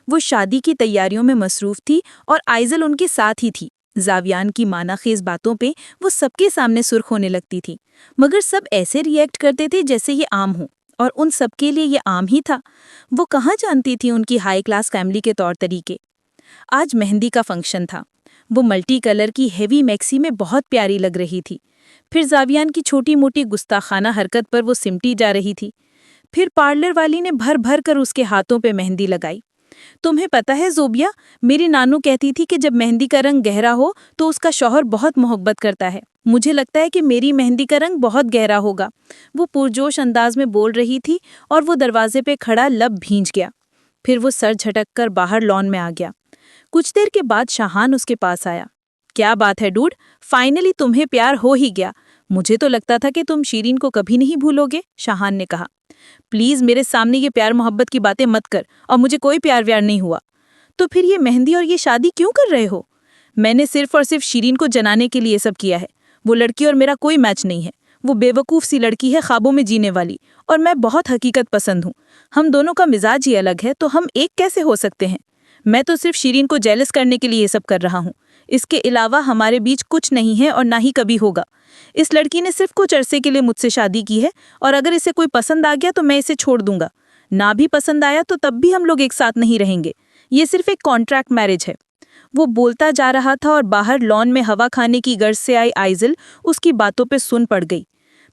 وہ شادی کی تیاریوں میں مصروف تھی اور آئزل ان کے ساتھ ہی تھی۔ زاویان کی معنی خیز باتوں پہ وہ سب کے سامنے سرخ ہونے لگتی تھی، مگر سب ایسے ری ایکٹ کرتے تھے جیسے یہ عام ہو، اور ان سب کے لیے یہ عام ہی تھا۔ وہ کہاں جانتی تھی ان کی ہائی کلاس فیملی کے طور طریقے۔ آج مہندی کا فنکشن تھا۔ وہ ملٹی کلر کی ہیوی میکسی میں بہت پیاری لگ رہی تھی۔ پھر زاویان کی چھوٹی موٹی گستاخانہ حرکت پر وہ سمٹی جا رہی تھی۔ پھر پارلر والی نے بھر بھر کر اس کے ہاتھوں پہ مہندی لگائی۔ تمہیں پتہ ہے زوبیا، میری نانو کہتی تھی کہ جب مہندی کا رنگ گہرا ہو تو اس کا شوہر بہت محبت کرتا ہے۔ مجھے لگتا ہے کہ میری مہندی کا رنگ بہت گہرا ہوگا۔ وہ پرجوش انداز میں بول رہی تھی اور وہ دروازے پہ کھڑا لب بھینج گیا۔ پھر وہ سر جھٹک کر باہر لان میں آ گیا۔ کچھ دیر کے بعد شاہان اس کے پاس آیا۔ کیا بات ہے ڈوڈ، فائنلی تمہیں پیار ہو ہی گیا۔ مجھے تو لگتا تھا کہ تم شیرین کو کبھی نہیں بھولو گے، شاہان نے کہا۔ پلیز میرے سامنے یہ پیار محبت کی باتیں مت کر، اور مجھے کوئی پیار ویار نہیں ہوا۔ تو پھر یہ مہندی اور یہ شادی کیوں کر رہے ہو؟ میں نے صرف اور صرف شیرین کو جنانے کے لیے سب کیا ہے۔ وہ لڑکی اور میرا کوئی میچ نہیں ہے۔ وہ بے وقوف سی لڑکی ہے، خوابوں میں جینے والی، اور میں بہت حقیقت پسند ہوں۔ ہم دونوں کا مزاج ہی الگ ہے، تو ہم ایک کیسے ہو سکتے ہیں؟ میں تو صرف شیرین کو جیلس کرنے کے لیے یہ سب کر رہا ہوں۔ اس کے علاوہ ہمارے بیچ کچھ نہیں ہے اور نہ ہی کبھی ہوگا۔ اس لڑکی نے صرف کچھ عرصے کے لیے مجھ سے شادی کی ہے، اور اگر اسے کوئی پسند آ گیا تو میں اسے چھوڑ دوں گا۔ نہ بھی پسند آیا تو تب بھی ہم لوگ ایک ساتھ نہیں رہیں گے۔ یہ صرف ایک کانٹریکٹ میرج ہے۔ وہ بولتا جا رہا تھا اور باہر لان میں ہوا کھانے کی غرض سے آئی آئزل اس کی باتوں پہ سن پڑ گئی۔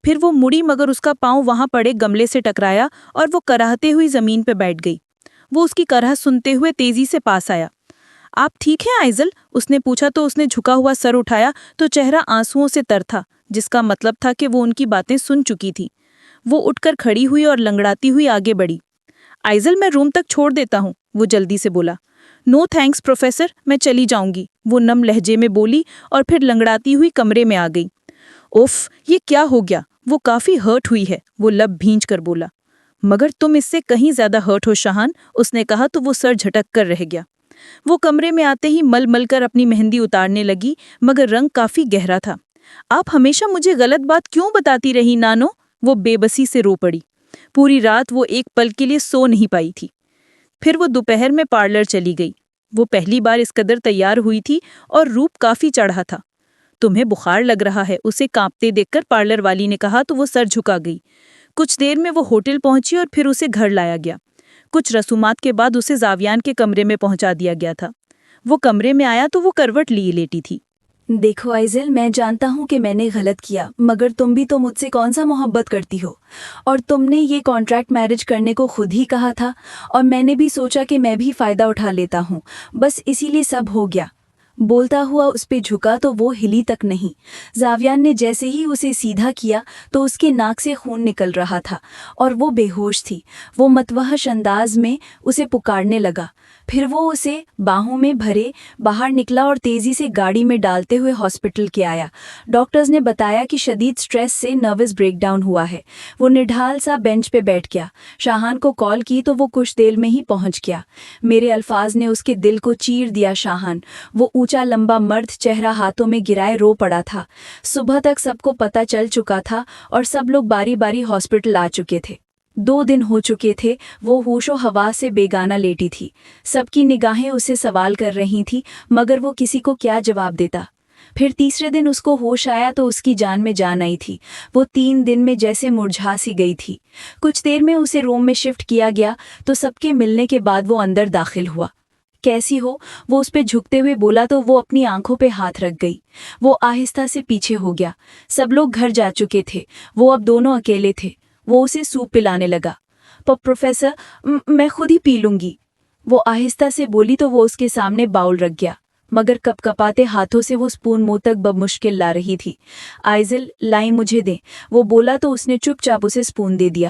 پھر وہ مڑی مگر اس کا پاؤں وہاں پڑے گملے سے ٹکرایا اور وہ کراہتے ہوئی زمین پہ بیٹھ گئی۔ وہ اس کی کرہ سنتے ہوئے تیزی سے پاس آیا۔ آپ ٹھیک ہیں آئزل؟ اس نے پوچھا تو اس نے جھکا ہوا سر اٹھایا تو چہرہ آنسوؤں سے تر تھا، جس کا مطلب تھا کہ وہ ان کی باتیں سن چکی تھی۔ وہ اٹھ کر کھڑی ہوئی اور لنگڑاتی ہوئی آگے بڑھی۔ آئزل میں روم تک چھوڑ دیتا ہوں، وہ جلدی سے بولا۔ نو تھینکس پروفیسر، میں چلی جاؤں گی، وہ نم لہجے میں بولی اور پھر لنگڑاتی ہوئی کمرے میں آ گئی۔ اوف، یہ کیا ہو گیا؟ وہ کافی ہرٹ ہوئی ہے، وہ لب بھینج کر بولا۔ مگر تم اس سے کہیں زیادہ ہرٹ ہو شاہان، اس نے کہا تو وہ سر جھٹک کر رہ گیا۔ وہ کمرے میں آتے ہی مل مل کر اپنی مہندی اتارنے لگی، مگر رنگ کافی گہرا تھا۔ آپ ہمیشہ مجھے غلط بات کیوں بتاتی رہی نانو؟ وہ بے بسی سے رو پڑی۔ پوری رات وہ ایک پل کے لیے سو نہیں پائی تھی۔ پھر وہ دوپہر میں پارلر چلی گئی۔ وہ پہلی بار اس قدر تیار ہوئی تھی اور روپ کافی چڑھا تھا۔ تمہیں بخار لگ رہا ہے، اسے کانپتے دیکھ کر پارلر والی نے کہا تو وہ سر جھکا گئی۔ کچھ دیر میں وہ ہوٹل پہنچی اور پھر اسے گھر لایا گیا۔ کچھ رسومات کے بعد اسے زاویان کے کمرے میں پہنچا دیا گیا تھا۔ وہ کمرے میں آیا تو وہ کروٹ لیے لیٹی تھی۔ دیکھو آئزل، میں جانتا ہوں کہ میں نے غلط کیا، مگر تم بھی تو مجھ سے کون سا محبت کرتی ہو، اور تم نے یہ کانٹریکٹ میرج کرنے کو خود ہی کہا تھا، اور میں نے بھی سوچا کہ میں بھی فائدہ اٹھا لیتا ہوں، بس اسی لیے سب ہو گیا۔ بولتا ہوا اس پہ جھکا تو وہ ہلی تک نہیں۔ زاویان نے جیسے ہی اسے سیدھا کیا تو اس کے ناک سے خون نکل رہا تھا اور وہ بے ہوش تھی۔ وہ متوحش انداز میں اسے پکارنے لگا۔ پھر وہ اسے باہوں میں بھرے باہر نکلا اور تیزی سے گاڑی میں ڈالتے ہوئے ہاسپٹل کے آیا۔ ڈاکٹرز نے بتایا کہ شدید سٹریس سے نروس بریک ڈاؤن ہوا ہے۔ وہ نڈھال سا بینچ پہ بیٹھ گیا۔ شاہان کو کال کی تو وہ کچھ دیر میں ہی پہنچ گیا۔ میرے الفاظ نے اس کے دل کو چیر دیا شاہان۔ وہ اونچا لمبا مرد چہرہ ہاتھوں میں گرائے رو پڑا تھا۔ صبح تک سب کو پتہ چل چکا تھا اور سب لوگ باری باری ہاسپٹل آ چکے تھے۔ 2 دن ہو چکے تھے، وہ ہوش و حواس سے بیگانہ لیٹی تھی۔ سب کی نگاہیں اسے سوال کر رہی تھی، مگر وہ کسی کو کیا جواب دیتا۔ پھر تیسرے دن اس کو ہوش آیا تو اس کی جان میں جان آئی تھی۔ وہ 3 دن میں جیسے مرجھا سی گئی تھی۔ کچھ دیر میں اسے روم میں شفٹ کیا گیا تو سب کے ملنے کے بعد وہ اندر داخل ہوا۔ کیسی ہو؟ وہ اس پہ جھکتے ہوئے بولا تو وہ اپنی آنکھوں پہ ہاتھ رکھ گئی۔ وہ آہستہ سے پیچھے ہو گیا۔ سب لوگ گھر جا چکے تھے، وہ اب دونوں اکیلے تھے۔ وہ اسے سوپ پلانے لگا۔ پروفیسر، میں خود ہی پی لوں گی، وہ آہستہ سے بولی تو وہ اس کے سامنے باؤل رکھ گیا، مگر کپ کپاتے ہاتھوں سے وہ سپون منہ تک بمشکل لا رہی تھی۔ آئزل، لائیں مجھے دیں، وہ بولا تو اس نے چپ چاپ اسے سپون دے دیا۔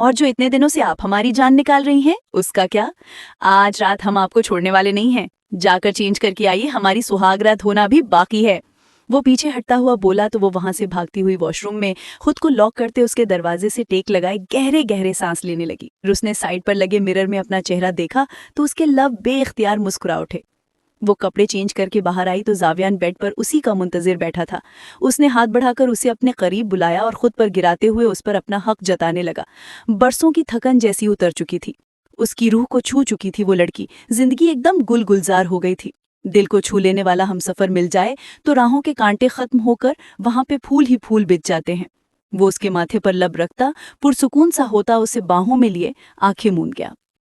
اور جو اتنے دنوں سے آپ ہماری جان نکال رہی ہیں اس کا کیا؟ آج رات ہم آپ کو چھوڑنے والے نہیں ہیں، جا کر چینج کر کے آئیے، ہماری سہاگ رات ہونا بھی باقی ہے۔ وہ پیچھے ہٹتا ہوا بولا تو وہ وہاں سے بھاگتی ہوئی واش روم میں خود کو لاک کرتے اس کے دروازے سے ٹیک لگائے گہرے گہرے سانس لینے لگی۔ اس نے سائڈ پر لگے مرر میں اپنا چہرہ دیکھا تو اس کے لب بے اختیار مسکرا اٹھے۔ وہ کپڑے چینج کر کے باہر آئی تو زاویان بیڈ پر اسی کا منتظر بیٹھا تھا۔ اس نے ہاتھ بڑھا کر اسے اپنے قریب بلایا اور خود پر گراتے ہوئے اس پر اپنا حق جتانے لگا۔ برسوں کی تھکن جیسی اتر چکی تھی، اس کی روح کو چھو چکی تھی وہ لڑکی، زندگی ایک دم گل گلزار ہو گئی تھی۔ دل کو چھو لینے والا ہمسفر مل جائے تو راہوں کے کانٹے ختم ہو کر وہاں پہ پھول ہی پھول بچ جاتے ہیں۔ وہ اس کے ماتھے پر لب رکھتا، پرسکون سا ہوتا، اسے باہوں میں لیے آنکھیں موند گیا۔